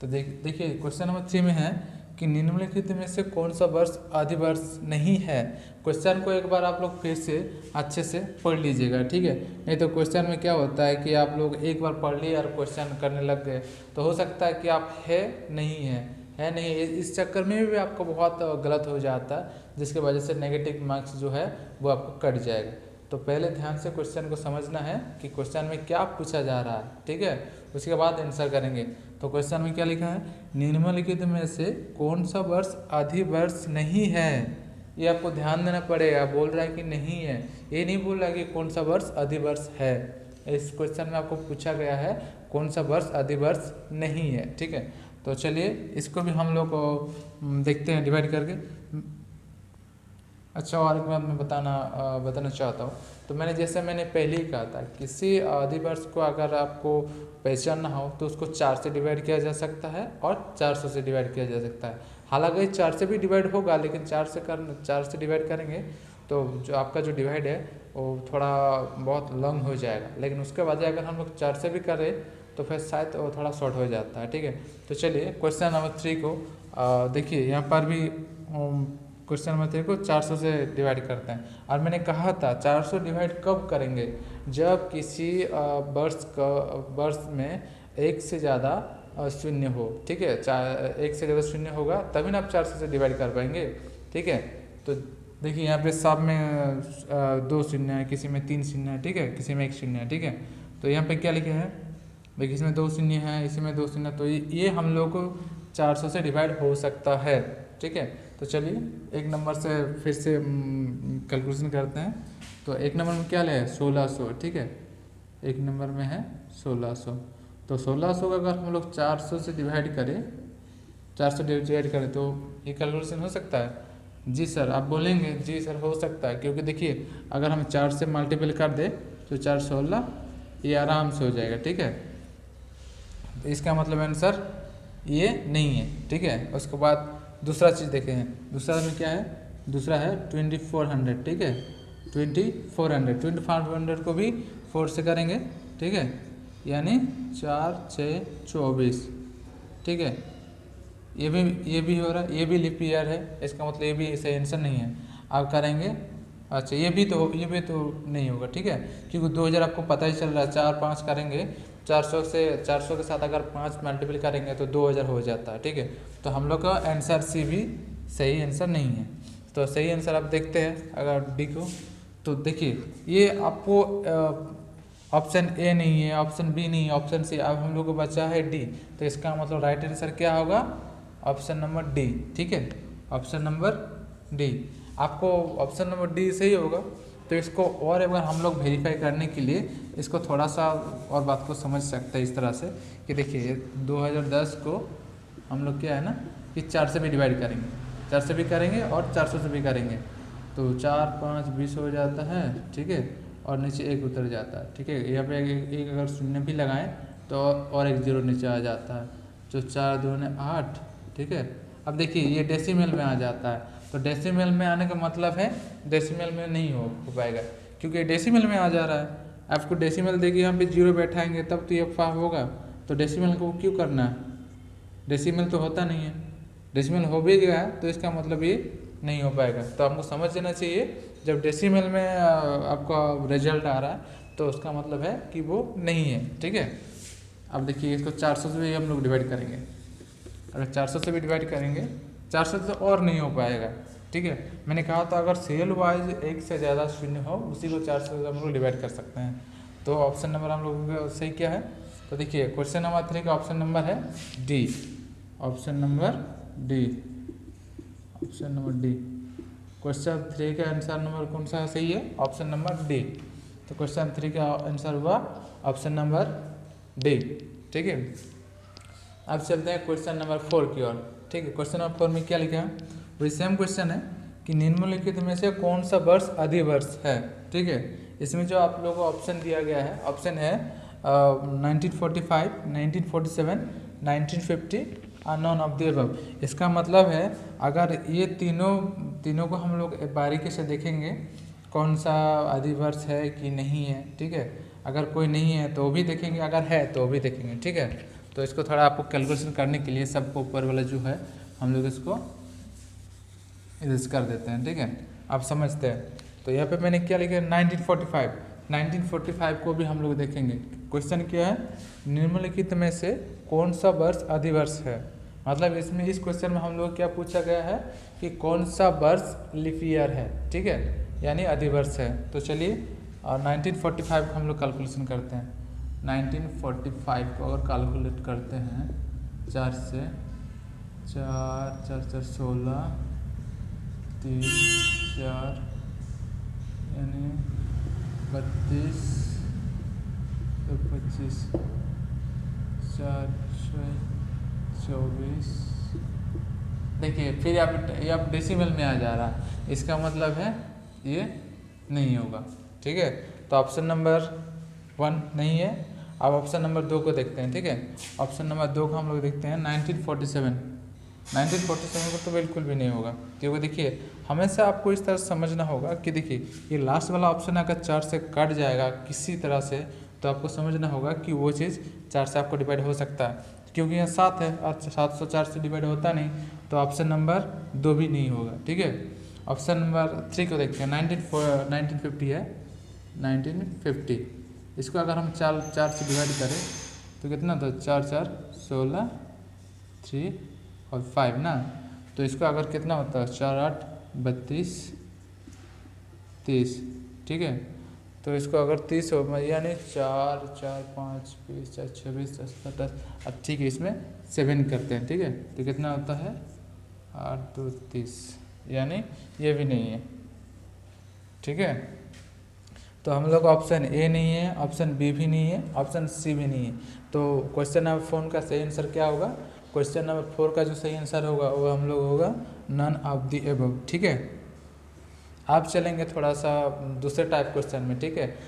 तो देखिए क्वेश्चन नंबर 3 में है कि निम्नलिखित में से कौन सा वर्ष अधिवर्ष नहीं है। क्वेश्चन को एक बार आप लोग फिर से अच्छे से पढ़ लीजिएगा, ठीक है। नहीं तो क्वेश्चन में क्या होता है कि आप लोग एक बार पढ़ लिए और क्वेश्चन करने लग गए, तो हो सकता है कि आप है नहीं, इस चक्कर में भी आपको बहुत गलत हो जाता है, जिसकी वजह से नेगेटिव मार्क्स जो है वो आपको कट जाएगा। तो पहले ध्यान से क्वेश्चन को समझना है कि क्वेश्चन में क्या पूछा जा रहा है, ठीक है, उसके बाद आंसर करेंगे। तो क्वेश्चन में क्या लिखा है, निम्नलिखित में से कौन सा वर्ष अधिवर्ष नहीं है, ये आपको ध्यान देना पड़ेगा। बोल रहा है कि नहीं है, ये नहीं बोल रहा है कि कौन सा वर्ष अधिवर्ष है। इस क्वेश्चन में आपको पूछा गया है कौन सा वर्ष अधिवर्ष नहीं है, ठीक है। तो चलिए इसको भी हम लोग देखते हैं डिवाइड करके। अच्छा, और एक बात मैं बताना चाहता हूँ। तो मैंने पहले ही कहा था, किसी अधिवर्ष को अगर आपको पहचानना हो तो उसको 4 से डिवाइड किया जा सकता है और 400 से डिवाइड किया जा सकता है। हालांकि 4 से भी डिवाइड होगा, लेकिन 4 से डिवाइड करेंगे तो जो आपका जो डिवाइड है वो थोड़ा बहुत लॉन्ग हो जाएगा, लेकिन उसके बाद अगर हम लोग 4 से भी करें तो फिर शायद वो थोड़ा शॉर्ट हो जाता है, ठीक है। तो चलिए क्वेश्चन नंबर 3 को देखिए, यहाँ पर भी क्वेश्चन नंबर 3 को 400 से डिवाइड करते हैं। और मैंने कहा था 400 डिवाइड कब करेंगे, जब किसी वर्ष में 1 से ज़्यादा शून्य हो, ठीक है। 1 से ज़्यादा शून्य होगा तभी ना आप 400 से डिवाइड कर पाएंगे, ठीक है। तो देखिए यहाँ पे सब में 2 शून्य है, किसी में 3 शून्य है, ठीक है, किसी में 1 शून्य है, ठीक है। तो यहाँ पे क्या लिखे हैं, देखिए इसमें 2 शून्य है, इसी में 2 शून्य, तो ये हम लोग को 400 से डिवाइड हो सकता है, ठीक है। तो चलिए एक नंबर से फिर से कैलकुलेशन करते हैं। तो एक नंबर में क्या है 1600, ठीक है, एक नंबर में है 1600। तो 1600 का अगर हम लोग 400 से डिवाइड करें, 400 डिवाइड करें तो ये कैलकुलेशन हो सकता है। जी सर, आप बोलेंगे जी सर हो सकता है, क्योंकि देखिए अगर हम 4 से मल्टीपल कर दें तो 4 16 ये आराम से हो जाएगा, ठीक है। तो इसका मतलब आंसर ये नहीं है, ठीक है। उसके बाद दूसरा चीज़ देखे हैं, दूसरा में क्या है, दूसरा है 2400, ठीक है, 2400 को भी 4 से करेंगे, ठीक है, यानी 4 6 24, ठीक है। ये भी हो रहा है, ये भी लीप ईयर है, इसका मतलब ये भी सही आंसर नहीं है। आप करेंगे, अच्छा ये भी तो नहीं होगा, ठीक है, क्योंकि 2000 आपको पता ही चल रहा है, 4 5 करेंगे, 400 के साथ अगर 5 मल्टीपल करेंगे तो 2000 हो जाता है, ठीक है। तो हम लोग का आंसर सी भी सही आंसर नहीं है। तो सही आंसर आप देखते हैं अगर डी को, तो देखिए ये आपको ऑप्शन ए नहीं है, ऑप्शन बी नहीं है, ऑप्शन सी, अब हम लोग को बचा है डी। तो इसका मतलब राइट आंसर क्या होगा, ऑप्शन नंबर डी, ठीक है, ऑप्शन नंबर डी। आपको ऑप्शन नंबर डी सही होगा। तो इसको और एक बार हम लोग वेरीफाई करने के लिए इसको थोड़ा सा और बात को समझ सकते हैं इस तरह से कि देखिए 2010 को हम लोग क्या है ना कि 4 से भी डिवाइड करेंगे, 4 से भी करेंगे और 400 से भी करेंगे, तो 4 5 20 हो जाता है, ठीक है, और नीचे 1 उतर जाता है, ठीक है। यहाँ पे एक अगर शून्य भी लगाएं तो और एक 0 नीचे आ जाता है, जो 4 2 8, ठीक है। अब देखिए ये डेसिमल में आ जाता है, तो डेसिमल में आने का मतलब है डेसिमल में नहीं हो पाएगा, क्योंकि डेसिमल में आ जा रहा है। आपको डेसिमल देके यहाँ पे जीरो बैठाएंगे तब तो ये फाइव होगा, तो डेसिमल को क्यों करना है, डेसिमल तो होता नहीं है। डेसिमल हो भी गया तो इसका मतलब ये नहीं हो पाएगा। तो आपको समझ लेना चाहिए जब डेसिमल में आपका रिजल्ट आ रहा है तो उसका मतलब है कि वो नहीं है, ठीक है। अब देखिए इसको 400 से भी हम लोग डिवाइड करेंगे, अगर 400 से भी डिवाइड करेंगे 400 से और नहीं हो पाएगा, ठीक है। मैंने कहा था अगर सेल वाइज एक से ज़्यादा शून्य हो उसी को 400 से हम लोग डिवाइड कर सकते हैं। तो ऑप्शन नंबर हम लोगों का सही क्या है, तो देखिए क्वेश्चन नंबर 3 का ऑप्शन नंबर है D, option number D, option number D. Question 3 का आंसर नंबर कौन सा सही है, ऑप्शन नंबर डी। तो क्वेश्चन 3 का आंसर हुआ ऑप्शन नंबर डी, ठीक है। अब चलते हैं क्वेश्चन नंबर 4 की ओर, ठीक है। क्वेश्चन नंबर 4 में क्या लिखा है, वही सेम क्वेश्चन है कि निम्नलिखित में से कौन सा वर्ष अधिवर्ष है, ठीक है। इसमें जो आप लोगों को ऑप्शन दिया गया है, ऑप्शन है 1945, 1947, 1950 और नॉन ऑफ द अबव। इसका मतलब है अगर ये तीनों को हम लोग बारीकी से देखेंगे कौन सा अधिवर्ष है कि नहीं है, ठीक है। अगर कोई नहीं है तो भी देखेंगे, अगर है तो भी देखेंगे, ठीक है। तो इसको थोड़ा आपको कैलकुलेशन करने के लिए सबको ऊपर वाला जो है हम लोग इसको इरेज कर देते हैं, ठीक है। आप समझते हैं। तो यहाँ पे मैंने क्या लिखा है 1945 को भी हम लोग देखेंगे। क्वेश्चन क्या है, निम्नलिखित में से कौन सा वर्ष अधिवर्ष है, मतलब इसमें इस क्वेश्चन में हम लोग क्या पूछा गया है कि कौन सा वर्ष लीप ईयर है, ठीक है, यानी अधिवर्ष है। तो चलिए 1945 को हम लोग कैलकुलेशन करते हैं। 1945 को अगर कैलकुलेट करते हैं 4 से 4 4 4 16 3 4 यानी 32 25 4 6 24। देखिए फिर आप डेसिमल में आ जा रहा है, इसका मतलब है ये नहीं होगा, ठीक है। तो ऑप्शन नंबर 1 नहीं है। अब ऑप्शन नंबर 2 को देखते हैं, ठीक है। ऑप्शन नंबर 2 को हम लोग देखते हैं 1947 को तो बिल्कुल भी नहीं होगा, क्योंकि देखिए हमेशा आपको इस तरह समझना होगा कि देखिए ये लास्ट वाला ऑप्शन अगर 4 से कट जाएगा किसी तरह से तो आपको समझना होगा कि वो चीज़ 4 से आपको डिवाइड हो सकता है, क्योंकि यहाँ 7 है और 704 से डिवाइड होता नहीं, तो ऑप्शन नंबर 2 भी नहीं होगा, ठीक है। ऑप्शन नंबर 3 को देखते हैं 1950 है, 1950 इसको अगर हम 4 से डिवाइड करें तो कितना था 4 4 16 3 और 5 ना, तो इसका अगर कितना होता है 4 8 32 30, ठीक है। तो इसको अगर 30 हो यानी 4 4 5 20 4 26 27। अब ठीक है इसमें 7 करते हैं, ठीक है। तो कितना होता है 8 2 30, यानी ये भी नहीं है, ठीक है। तो हम लोग ऑप्शन ए नहीं है, ऑप्शन बी भी नहीं है, ऑप्शन सी भी नहीं है। तो क्वेश्चन नंबर 4 का सही आंसर क्या होगा, क्वेश्चन नंबर 4 का जो सही आंसर होगा वो हम लोग होगा नन ऑफ द अबव, ठीक है। आप चलेंगे थोड़ा सा दूसरे टाइप क्वेश्चन में, ठीक है।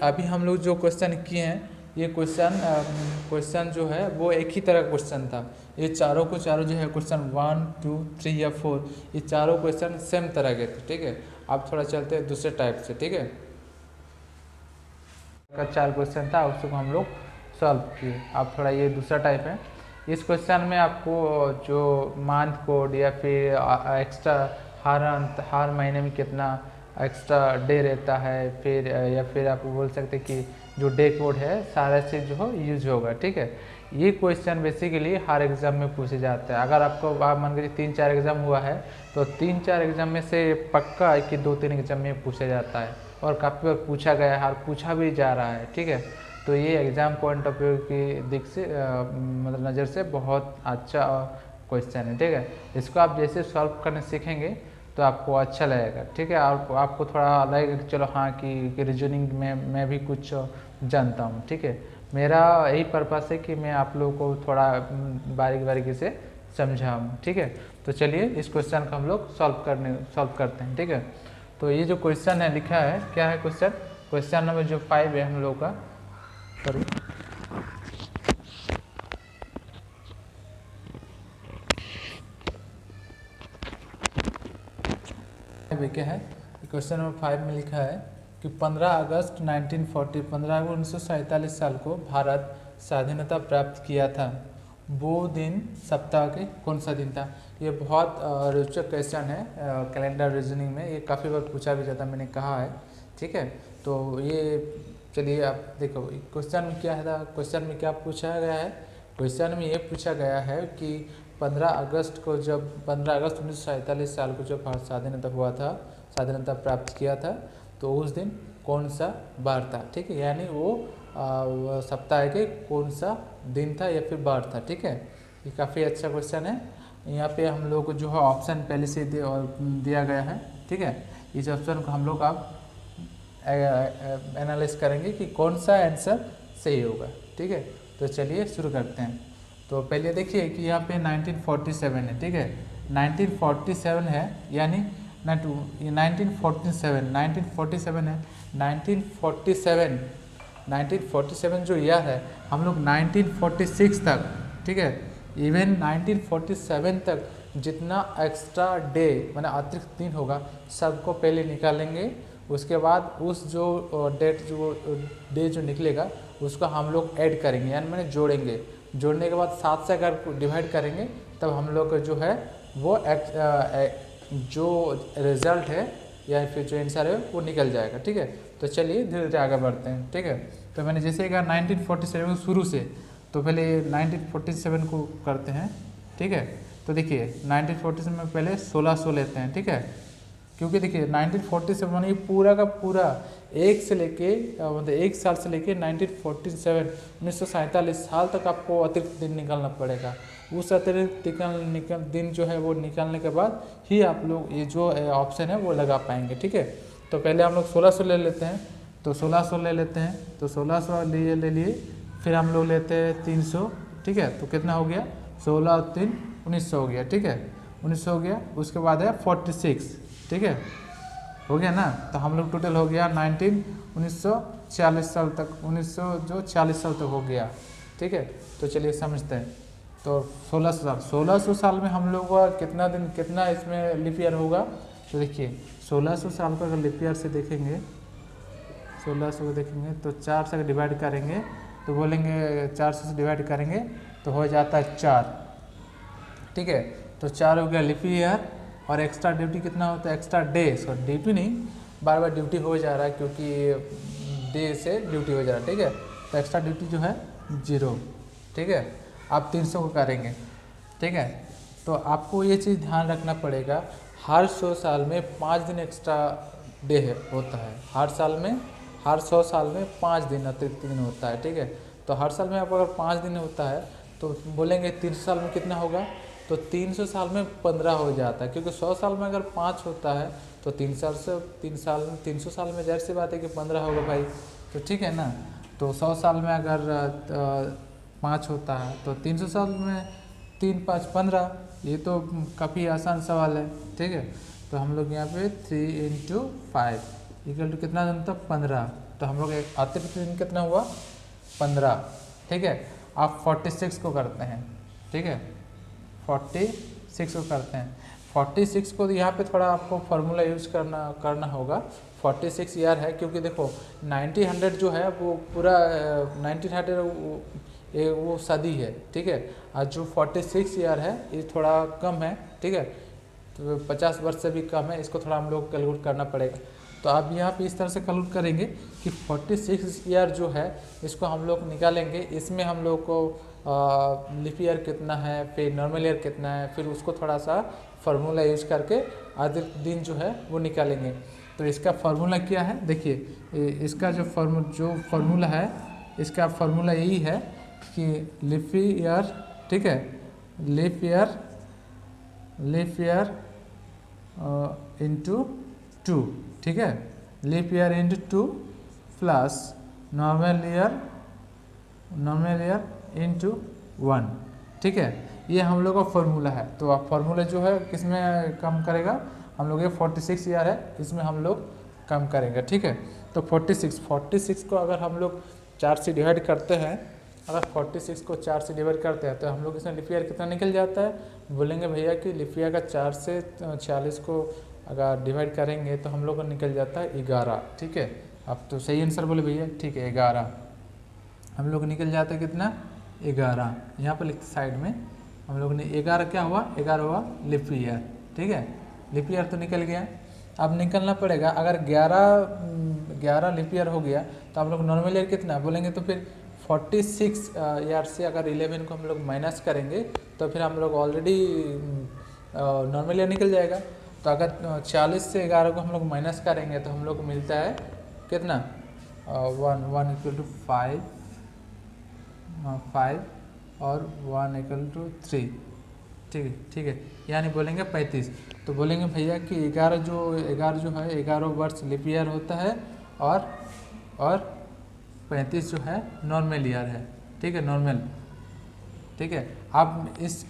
अभी हम लोग जो क्वेश्चन किए हैं ये क्वेश्चन जो है वो एक ही तरह का क्वेश्चन था। ये चारों जो है क्वेश्चन 1 2 3 या 4 ये चारों क्वेश्चन सेम तरह के थे, ठीक है। आप थोड़ा चलते हैं दूसरे टाइप से, ठीक है। का 4 क्वेश्चन था उसको हम लोग सॉल्व किए। अब थोड़ा ये दूसरा टाइप है। इस क्वेश्चन में आपको जो मंथ कोड या फिर एक्स्ट्रा हर महीने में कितना एक्स्ट्रा डे रहता है, फिर या फिर आप बोल सकते हैं कि जो डे कोड है सारा चीज़ जो हो यूज होगा, ठीक है। ये क्वेश्चन बेसिकली हर एग्ज़ाम में पूछे जाते हैं। अगर आपको आप मान लीजिए 3-4 एग्ज़ाम हुआ है तो 3-4 एग्ज़ाम में से पक्का है कि 2-3 एग्ज़ाम में पूछा जाता है और काफ़ी बार पूछा गया है और पूछा भी जा रहा है, ठीक है। तो ये एग्ज़ाम पॉइंट ऑफ व्यू की दिख से मतलब नज़र से बहुत अच्छा क्वेश्चन है, ठीक है। इसको आप जैसे सॉल्व करने सीखेंगे तो आपको अच्छा लगेगा, ठीक है। और आपको थोड़ा लगेगा कि चलो हाँ कि रीजनिंग में मैं भी कुछ जानता हूँ, ठीक है। मेरा यही पर्पस है कि मैं आप लोगों को थोड़ा बारीकी से समझाऊँ, ठीक है। तो चलिए इस क्वेश्चन को हम लोग सॉल्व करते हैं, ठीक है। तो ये जो क्वेश्चन है लिखा है क्या है क्वेश्चन नंबर जो 5 है हम लोग का, सॉरी 5 क्या है, क्वेश्चन नंबर 5 में लिखा है कि 15 अगस्त 1940 1947 साल को भारत स्वाधीनता प्राप्त किया था। वो दिन सप्ताह के कौन सा दिन था? ये बहुत रोचक क्वेश्चन है कैलेंडर रीजनिंग में, ये काफ़ी बार पूछा भी जाता, मैंने कहा है। ठीक है, तो ये चलिए आप देखो क्वेश्चन में क्या है, क्वेश्चन में क्या पूछा गया है। क्वेश्चन में ये पूछा गया है कि 15 अगस्त 1947 साल को जब भारत स्वाधीनता हुआ था, स्वाधीनता प्राप्त किया था, तो उस दिन कौन सा बार था। ठीक है, यानी वो सप्ताह के कौन सा दिन था या फिर बार था। ठीक है, ये काफ़ी अच्छा क्वेश्चन है। यहाँ पे हम लोग को जो है ऑप्शन पहले से दिया गया है। ठीक है, इस ऑप्शन को हम लोग अब एनालाइज करेंगे कि कौन सा आंसर सही होगा। ठीक है, तो चलिए शुरू करते हैं। तो पहले देखिए कि यहाँ पे 1947 है। ठीक है, 1947 है, यानी 1947 है। 1947 जो ईयर है, हम लोग 1946 तक, ठीक है, इवन 1947 तक जितना एक्स्ट्रा डे माने अतिरिक्त दिन होगा सबको पहले निकालेंगे। उसके बाद उस जो डे जो निकलेगा उसको हम लोग ऐड करेंगे, यानी मैंने जोड़ेंगे। जोड़ने के बाद 7 से अगर डिवाइड करेंगे तब हम लोग जो है वो जो रिजल्ट है या फिर जो आंसर है वो निकल जाएगा। ठीक है, तो चलिए धीरे धीरे आगे बढ़ते हैं। ठीक है, तो मैंने जैसे कहा 1947 शुरू से, तो पहले 1947 को करते हैं। ठीक है, तो देखिए 1947 में पहले 1600 लेते हैं। ठीक है, क्योंकि देखिए 1947 मानी पूरा का पूरा एक से लेके मतलब एक साल से लेके 1947 साल तक आपको अतिरिक्त दिन निकालना पड़ेगा। उस अतिरिक्त दिन जो है वो निकालने के बाद ही आप लोग ये जो ऑप्शन है वो लगा पाएंगे। ठीक है, तो पहले हम लोग 1600 ले लेते हैं, तो 1600 ले लेते हैं, तो 1600 ले लिए, फिर हम लोग लेते हैं 300। ठीक है, तो कितना हो गया, 16 और 3 1900 हो गया। ठीक है, 1900 हो गया। उसके बाद है 46। ठीक है, हो गया ना, तो हम लोग टोटल हो गया 1940 साल तक, 1940 साल तक हो गया। ठीक है, तो चलिए समझते हैं। तो 1600 साल में हम लोग का कितना इसमें लीप ईयर होगा। तो देखिए 1600 साल को अगर लीप ईयर से देखेंगे, 1600 को देखेंगे तो 4 से डिवाइड करेंगे तो बोलेंगे 400 से डिवाइड करेंगे तो हो जाता है 4। ठीक है, तो 4 हो गया लीप ईयर। और एक्स्ट्रा ड्यूटी कितना होता है, एक्स्ट्रा डे, सॉरी ड्यूटी नहीं, बार बार ड्यूटी हो जा रहा है क्योंकि डे से ड्यूटी हो जा रहा है। ठीक है, तो एक्स्ट्रा ड्यूटी जो है 0। ठीक है, आप 300 को करेंगे। ठीक है, तो आपको ये चीज़ ध्यान रखना पड़ेगा, हर 100 साल में 5 दिन एक्स्ट्रा डे होता है। हर 100 साल में 5 दिन अतिरिक्त दिन होता है। ठीक है, तो हर साल में आप अगर 5 दिन होता है तो बोलेंगे 300 साल में कितना होगा, तो 300 साल में 15 हो जाता है, क्योंकि 100 साल में अगर 5 होता है तो 300 साल में जाहिर सी बात है कि 15 होगा भाई। तो ठीक है ना, तो 100 साल में अगर 5 होता है तो 300 साल में 3 5 15। ये तो काफ़ी आसान सवाल है। ठीक है, तो हम लोग यहाँ पे 3 × 5 इक्वल टू कितना दिन तक 15, तो हम लोग एक अतिरिक्त दिन कितना हुआ 15। ठीक है, आप 46 को करते हैं। ठीक है, 46 को करते हैं। 46 को यहाँ पे थोड़ा आपको फार्मूला यूज करना होगा। 46 ईयर है क्योंकि देखो 1900 जो है वो पूरा 1900 वो सदी है। ठीक है, और जो 46 ईयर है ये थोड़ा कम है। ठीक है, तो 50 वर्ष से भी कम है, इसको थोड़ा हम लोग कैलकुलेट करना पड़ेगा। तो आप यहाँ पे इस तरह से कैलकुलेट करेंगे कि 46 ईयर जो है इसको हम लोग निकालेंगे। इसमें हम लोग को लीप ईयर कितना है, फिर नॉर्मल ईयर कितना है, फिर उसको थोड़ा सा फार्मूला यूज करके आधे दिन जो है वो निकालेंगे। तो इसका फार्मूला क्या है, देखिए इसका जो फार्मूला है, इसका फार्मूला यही है कि लीप ईयर, ठीक है, लीप ईयर इंटू 2, ठीक है, leap year into 2 plus normal year into 1। ठीक है, ये हम लोग का फार्मूला है। तो आप फार्मूला जो है किसमें कम करेगा, हम लोग ये 46 ईयर है इसमें हम लोग कम करेंगे। ठीक है, तो 46 को अगर हम लोग 4 से डिवाइड करते हैं, अगर 46 को 4 से डिवाइड करते हैं तो हम लोग इसमें लीप ईयर कितना निकल जाता है, बोलेंगे भैया कि लीप ईयर का 4 से 46 को अगर डिवाइड करेंगे तो हम लोग को निकल जाता है 11, ठीक है। अब तो सही आंसर बोले भैया, ठीक है 11 हम लोग निकल जाता है कितना 11, यहाँ पर लिखते साइड में हम लोग ने 11 क्या हुआ, 11 हुआ लीप ईयर, ठीक है। लीप ईयर तो निकल गया, अब निकलना पड़ेगा अगर 11 लीप ईयर हो गया तो हम लोग नॉर्मल ईयर कितना बोलेंगे, तो फिर 46 ईयर से अगर 11 को हम लोग माइनस करेंगे तो फिर हम लोग ऑलरेडी नॉर्मल ईयर निकल जाएगा। तो अगर 40 से 11 को हम लोग माइनस करेंगे तो हम लोग को मिलता है कितना 1 इक्वल टू 5 और 1 इक्वल टू 3, ठीक है, यानी बोलेंगे 35। तो बोलेंगे भैया कि 11 जो है 11 वर्ष लीप ईयर होता है और 35 जो है नॉर्मल ईयर है, ठीक है, नॉर्मल, ठीक है। अब इस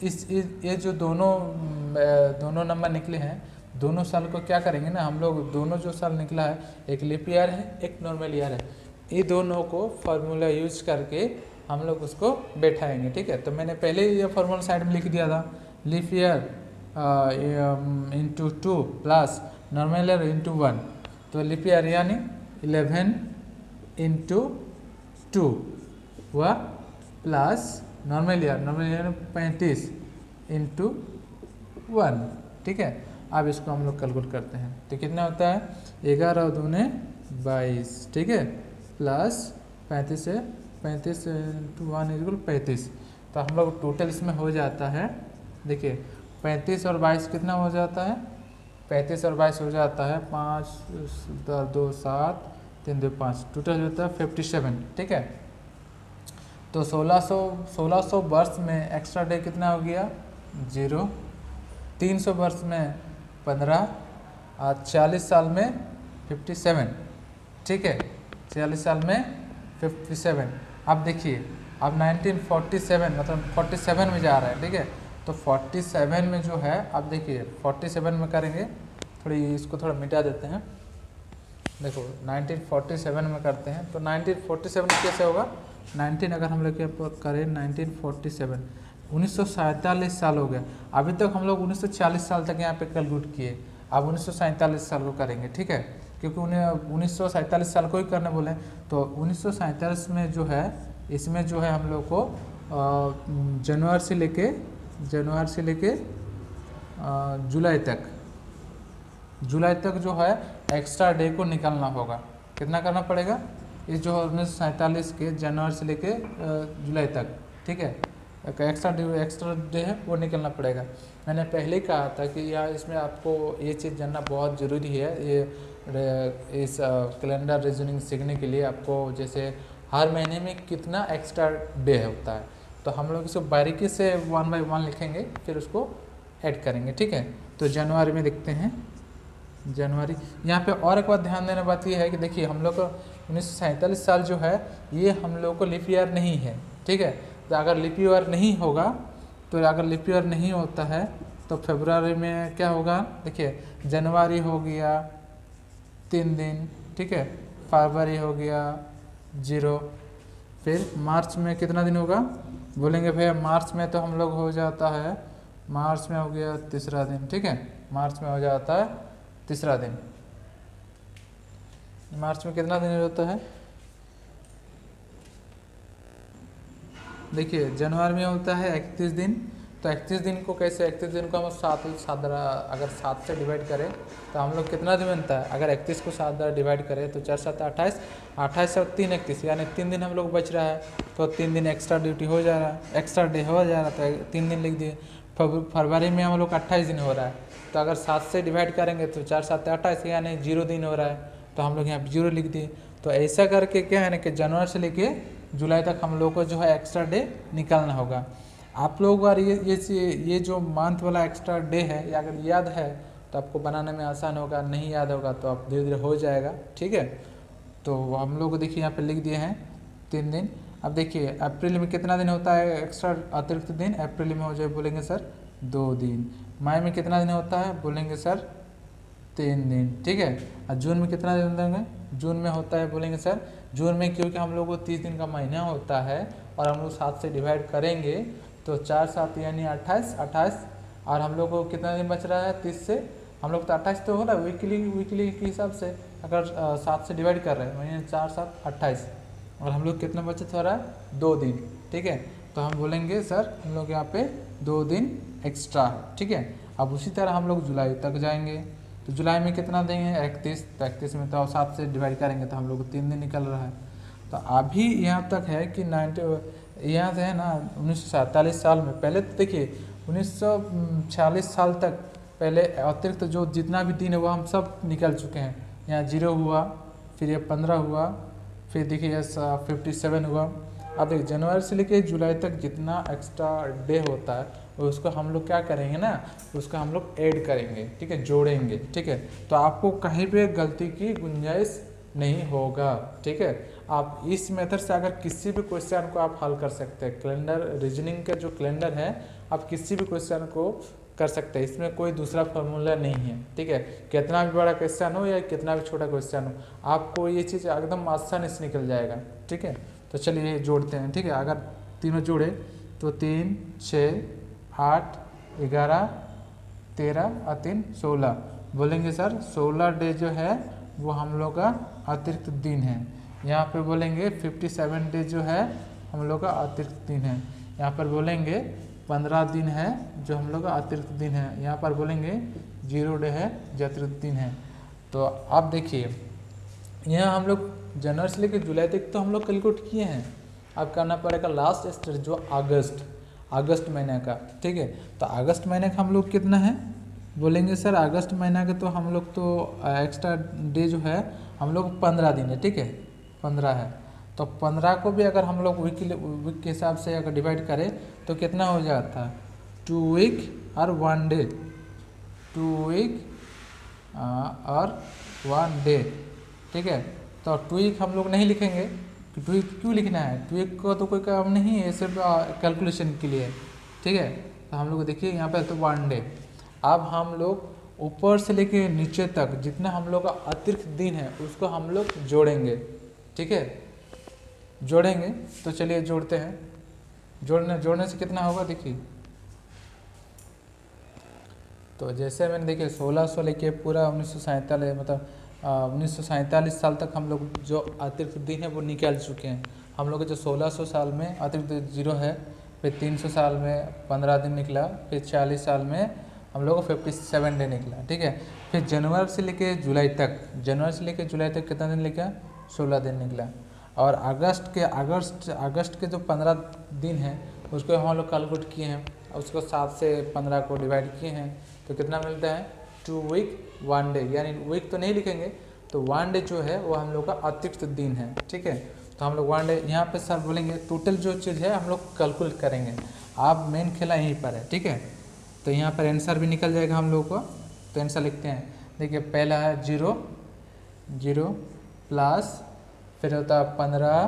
ये जो दोनों नंबर निकले हैं, दोनों साल को क्या करेंगे ना हम लोग, दोनों जो साल निकला है एक लीप ईयर है एक नॉर्मल ईयर है, ये दोनों को फार्मूला यूज करके हम लोग उसको बैठाएंगे, ठीक है। तो मैंने पहले ये फार्मूला साइड में लिख दिया था, leap year into 2 plus normal year into 1, तो लीप ईयर यानी 11 इंटू 2 हुआ प्लस नॉर्मल ईयर 35 इंटू 1, ठीक है। अब इसको हम लोग कैलकुलेट करते हैं तो कितना होता है 11 दूने 22, ठीक है, प्लस 35 इंटू 1 इक्वल 35। तो हम लोग टोटल इसमें हो जाता है, देखिए 35 और 22 कितना हो जाता है, 35 और 22 हो जाता है 5 2 7 3 2 5, टोटल होता है 57, ठीक है। तो 1600 वर्ष में एक्स्ट्रा डे कितना हो गया 0, 300 वर्ष में 15 और 40 साल में 57, ठीक है, 40 साल में 57। अब देखिए अब 1947 मतलब 47 में जा रहा है, ठीक है। तो 47 में जो है अब देखिए 47 में करेंगे, थोड़ी इसको थोड़ा मिटा देते हैं, देखो 1947 में करते हैं तो 1947 कैसे होगा, 19 अगर हम लोग करें 1947 1947 साल हो गया, अभी तक हम लोग 1940 साल तक यहाँ पे कैलकुलेट किए, अब 1947 साल को करेंगे, ठीक है, क्योंकि उन्हें 1947 साल को ही करने बोले। तो 1947 में जो है इसमें जो है हम लोग को जनवरी से लेके जुलाई तक जो है एक्स्ट्रा डे को निकालना होगा। कितना करना पड़ेगा, इस जो 1947 के जनवरी से लेके जुलाई तक, ठीक है, एक्स्ट्रा डे है वो निकलना पड़ेगा। मैंने पहले ही कहा था कि यार इसमें आपको ये चीज़ जानना बहुत ज़रूरी है, ये इस कैलेंडर रीजनिंग सीखने के लिए आपको जैसे हर महीने में कितना एक्स्ट्रा डे होता है, तो हम लोग इसको बारीकी से 1 बाय 1 लिखेंगे फिर उसको ऐड करेंगे, ठीक है। तो जनवरी में देखते हैं, जनवरी यहाँ पे और एक बात ध्यान देने बात ये है कि देखिए हम लोग को 1947 साल जो है ये हम लोग को लीप ईयर नहीं है, ठीक है। तो अगर लीप ईयर नहीं होगा, तो अगर लीप ईयर नहीं होता है तो फरवरी में क्या होगा, देखिए जनवरी हो गया 3 दिन, ठीक है, फरवरी हो गया 0, फिर मार्च में कितना दिन होगा, बोलेंगे भैया मार्च में तो हम लोग हो जाता है, मार्च में हो गया 3रा दिन, ठीक है, मार्च में हो जाता है 3रा दिन। मार्च में कितना दिन होता है, देखिए जनवरी में होता है 31 दिन, तो 31 दिन को कैसे, 31 दिन को हम 7 अगर 7 से डिवाइड करें तो हम लोग कितना दिन बनता है, अगर 31 को 7 द्वारा डिवाइड करें तो 4 7 28, 28 और 3 31, यानी 3 दिन हम लोग बच रहा है, तो 3 दिन एक्स्ट्रा ड्यूटी हो जा रहा है, एक्स्ट्रा डे हो जा रहा है, तो 3 दिन लिख दिए। फरवरी में हम लोग 28 दिन हो रहा है, तो अगर 7 से डिवाइड करेंगे तो 4 7 28, यानी 0 दिन हो रहा है, तो हम लोग यहाँ 0 लिख दिए। तो ऐसा करके क्या है ना कि जनवरी से लेके जुलाई तक हम लोग को जो है एक्स्ट्रा डे निकालना होगा। आप लोग अगर ये जो मंथ वाला एक्स्ट्रा डे है या अगर याद है तो आपको बनाने में आसान होगा, नहीं याद होगा तो आप धीरे धीरे हो जाएगा, ठीक है। तो हम लोग देखिए यहाँ पे लिख दिए हैं 3 दिन। अब देखिए अप्रैल में कितना दिन होता है एक्स्ट्रा अतिरिक्त दिन, अप्रैल में हो जाए बोलेंगे सर 2 दिन, मई में कितना दिन होता है बोलेंगे सर 3 दिन, ठीक है। और जून में कितना दिन देंगे, जून में होता है बोलेंगे सर, जून में क्योंकि हम लोग को 30 दिन का महीना होता है और हम लोग 7 से डिवाइड करेंगे तो 4 7 यानी 28 और हम लोग को कितना दिन बच रहा है 30 से, हम लोग तो 28 तो हो रहा है वीकली के हिसाब से, अगर 7 से डिवाइड कर रहे हैं वही 4 7 28, और हम लोग कितना बचत हो रहा है 2 दिन, ठीक है। तो हम बोलेंगे सर हम लोग यहाँ पे 2 दिन एक्स्ट्रा है, ठीक है। अब उसी तरह हम लोग जुलाई तक जाएंगे, तो जुलाई में कितना देंगे 31, तो 31 में तो 7 से डिवाइड करेंगे तो हम लोग को 3 दिन निकल रहा है। तो अभी यहाँ तक है कि 90 यहाँ से है ना 1947 साल में, पहले तो देखिए 1946 साल तक पहले अतिरिक्त जो जितना भी दिन है वो हम सब निकल चुके हैं। यहाँ 0 हुआ, फिर ये 15 हुआ, फिर देखिए ये 57 हुआ। अब देखिए जनवरी से लेके जुलाई तक जितना एक्स्ट्रा डे होता है उसको हम लोग क्या करेंगे ना, उसका हम लोग ऐड करेंगे, ठीक है, जोड़ेंगे, ठीक है। तो आपको कहीं पे गलती की गुंजाइश नहीं होगा, ठीक है। आप इस मेथड से अगर किसी भी क्वेश्चन को आप हल कर सकते हैं, कैलेंडर रीजनिंग का जो कैलेंडर है आप किसी भी क्वेश्चन को कर सकते हैं, इसमें कोई दूसरा फार्मूला नहीं है, ठीक है। कितना भी बड़ा क्वेश्चन हो या कितना भी छोटा क्वेश्चन हो, आपको ये चीज़ एकदम आसानी से निकल जाएगा, ठीक है। तो चलिए जोड़ते हैं, ठीक है। अगर तीनों जोड़े तो 3 6 8 11 13 और 3 16, बोलेंगे सर 16 डे जो है वो हम लोग का अतिरिक्त दिन है। यहाँ पे बोलेंगे 57 डे जो है हम लोग का अतिरिक्त दिन है। यहाँ पर बोलेंगे 15 दिन है जो हम लोग का अतिरिक्त दिन है। यहाँ पर बोलेंगे 0 डे है जो अतिरिक्त दिन है। तो आप देखिए यहाँ हम लोग जनवरी से लेकर जुलाई तक तो हम लोग कैलकुलेट किए हैं, अब करना पड़ेगा लास्ट स्टेज जो अगस्त महीने का, ठीक है। तो अगस्त महीने का हम लोग कितना है, बोलेंगे सर अगस्त महीना के तो हम लोग तो एक्स्ट्रा डे जो है हम लोग 15 दिन है, ठीक है, 15 है। तो 15 को भी अगर हम लोग वीक के हिसाब से अगर डिवाइड करें तो कितना हो जाता है 2 वीक और 1 डे, 2 वीक और 1 डे, ठीक है। तो 2 वीक हम लोग नहीं लिखेंगे, 2 वीक क्यों लिखना है, 2 वीक को तो कोई काम नहीं है, सिर्फ कैलकुलेशन के लिए, ठीक है। तो हम लोग देखिए यहाँ पे तो 1 डे। अब हम लोग ऊपर से लेके नीचे तक जितना हम लोग का अतिरिक्त दिन है उसको हम लोग जोड़ेंगे, ठीक है, जोड़ेंगे। तो चलिए जोड़ते हैं, जोड़ने से कितना होगा देखिए। तो जैसे मैंने देखिए 1600 लेके पूरा 1947 मतलब 1947 साल तक हम लोग जो अतिरिक्त दिन है वो निकाल चुके हैं। हम लोग जो 1600 साल में अतिरिक्त 0 है, फिर 300 साल में 15 दिन निकला, फिर 40 साल में हम लोग को 57 डे निकला, ठीक है। फिर जनवरी से लेके जुलाई तक कितना दिन निकला 16 दिन निकला। और अगस्त के जो 15 दिन हैं उसको हम लोग कैलकुलेट किए हैं, उसको 7 से 15 को डिवाइड किए हैं तो कितना मिलता है 2 वीक 1 डे, यानी वीक तो नहीं लिखेंगे, तो 1 डे जो है वो हम लोग का अतिरिक्त दिन है, ठीक है। तो हम लोग 1 डे यहाँ पे सर बोलेंगे टोटल जो चीज़ है हम लोग कैलकुलेट करेंगे। आप मेन खेला यहीं पर है, ठीक है। तो यहाँ पर आंसर भी निकल जाएगा हम लोग को। तो आंसर लिखते हैं, देखिए पहला है 0 प्लस फिर होता है 15,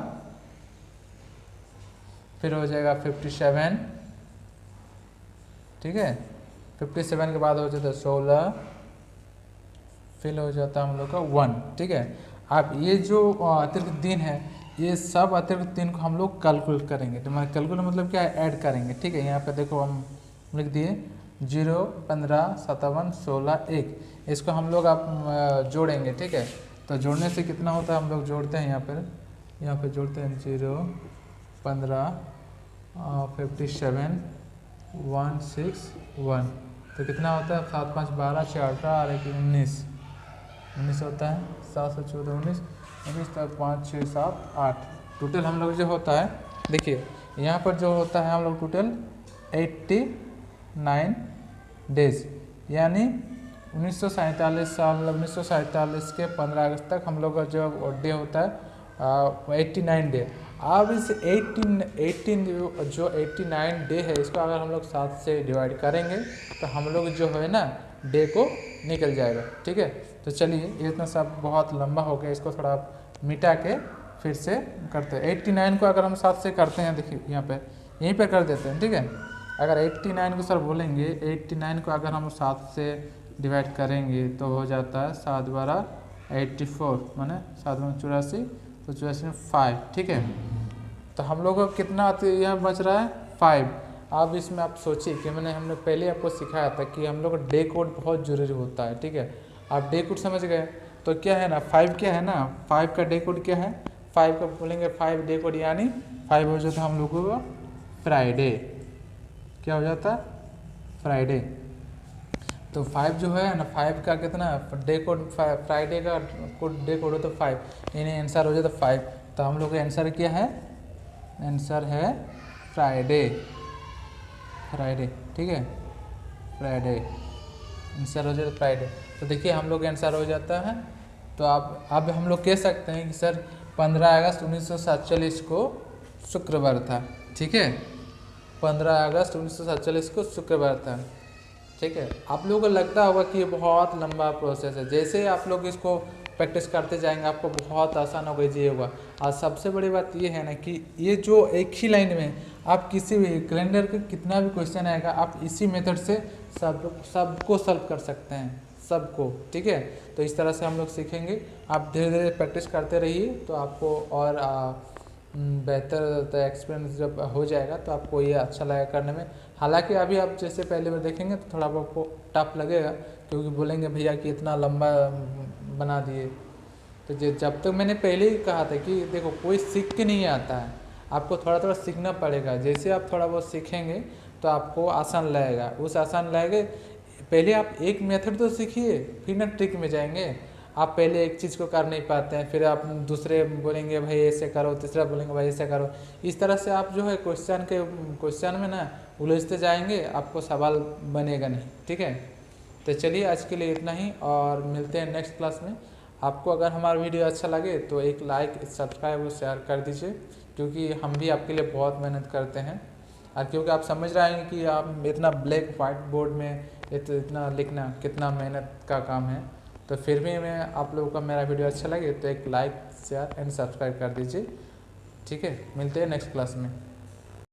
फिर हो जाएगा 57, ठीक है। 57 के बाद हो जाता है 16, फिर हो जाता है हम लोग का 1, ठीक है। अब ये जो अतिरिक्त दिन है ये सब अतिरिक्त दिन को हम लोग कैलकुलेट करेंगे। तो मैं कैलकुलेट मतलब क्या है, ऐड करेंगे, ठीक है। यहाँ पे देखो हम लिख दिए 0 15 57 16 1, इसको हम लोग आप जोड़ेंगे, ठीक है। तो जोड़ने से कितना होता है हम लोग जोड़ते हैं यहाँ पे जोड़ते हैं 0 15 57 1 6 1, तो कितना होता है 7 5 12 6 18 और 1 19 होता है, 7 से 14 19 तक 5 6 7 8, टोटल हम लोग जो होता है देखिए यहाँ पर जो होता है हम लोग टोटल 89 डेज, यानी 1947 साल 1947 के 15 अगस्त तक हम लोग का जो डे होता है 89 डे। अब इस 18 जो 89 डे है इसको अगर हम लोग 7 से डिवाइड करेंगे तो हम लोग जो है ना डे को निकल जाएगा, ठीक है। तो चलिए ये इतना सब बहुत लंबा हो गया, इसको थोड़ा मिटा के फिर से करते हैं। 89 को अगर हम 7 से करते हैं, देखिए यहाँ पे यहीं पे कर देते हैं, ठीक है। अगर 89 को सर बोलेंगे 89 को अगर हम 7 से डिवाइड करेंगे तो हो जाता है 7 12 84, माने 7 84, तो 84 में 5, ठीक है। तो हम लोग को कितना यहाँ बच रहा है 5। अब इसमें आप सोचिए कि हमने पहले आपको सिखाया था कि हम लोग डे कोड बहुत ज़रूरी होता है, ठीक है। आप डे कोड समझ गए, तो क्या है ना 5 क्या है ना 5 का डे कोड क्या है, 5 का बोलेंगे 5 डे कोड, यानी 5 हो जाता हम लोगों का फ्राइडे। क्या हो जाता फ्राइडे। तो 5 जो है ना 5 का कितना डे कोड, फ्राइडे का कोड डे कोड हो तो 5, यानी आंसर हो जाता 5। तो हम लोग का आंसर क्या है, आंसर है फ्राइडे, फ्राइडे, ठीक है, फ्राइडे आंसर हो जाता फ्राइडे। तो देखिए हम लोग का आंसर हो जाता है। तो अब हम लोग कह सकते हैं कि सर 15 अगस्त 1947 को शुक्रवार था, ठीक है, 15 अगस्त 1947 को शुक्रवार था, ठीक है। आप लोगों को लगता होगा कि ये बहुत लंबा प्रोसेस है, जैसे आप लोग इसको प्रैक्टिस करते जाएंगे आपको बहुत आसान होगा, ये होगा। और सबसे बड़ी बात ये है ना कि ये जो एक ही लाइन में आप किसी भी कैलेंडर का कितना भी क्वेश्चन आएगा आप इसी मेथड से सबको सॉल्व कर सकते हैं, सबको, ठीक है। तो इस तरह से हम लोग सीखेंगे, आप धीरे धीरे प्रैक्टिस करते रहिए तो आपको और बेहतर एक्सपीरियंस जब हो जाएगा तो आपको ये अच्छा लगेगा करने में। हालांकि अभी आप जैसे पहले में देखेंगे तो थोड़ा आपको टफ लगेगा, क्योंकि बोलेंगे भैया कि इतना लंबा बना दिए। तो जब तक मैंने पहले ही कहा था कि देखो कोई सीख के नहीं आता है, आपको थोड़ा थोड़ा सीखना पड़ेगा। जैसे आप थोड़ा बहुत सीखेंगे तो आपको आसान लगेगा, उस आसान लगेगा। पहले आप एक मेथड तो सीखिए, फिर ना ट्रिक में जाएंगे। आप पहले एक चीज़ को कर नहीं पाते हैं, फिर आप दूसरे बोलेंगे भाई ऐसे करो, तीसरा बोलेंगे भाई ऐसे करो। इस तरह से आप जो है क्वेश्चन में ना उलझते जाएंगे, आपको सवाल बनेगा नहीं, ठीक है। तो चलिए आज के लिए इतना ही, और मिलते हैं नेक्स्ट क्लास में। आपको अगर हमारा वीडियो अच्छा लगे तो एक लाइक, सब्सक्राइब और शेयर कर दीजिए, क्योंकि हम भी आपके लिए बहुत मेहनत करते हैं। और क्योंकि आप समझ रहे हैं कि आप इतना ब्लैक वाइट बोर्ड में इतना लिखना कितना मेहनत का काम है, तो फिर भी मैं आप लोगों का मेरा वीडियो अच्छा लगे तो एक लाइक, शेयर एंड सब्सक्राइब कर दीजिए, ठीक है। मिलते हैं नेक्स्ट क्लास में।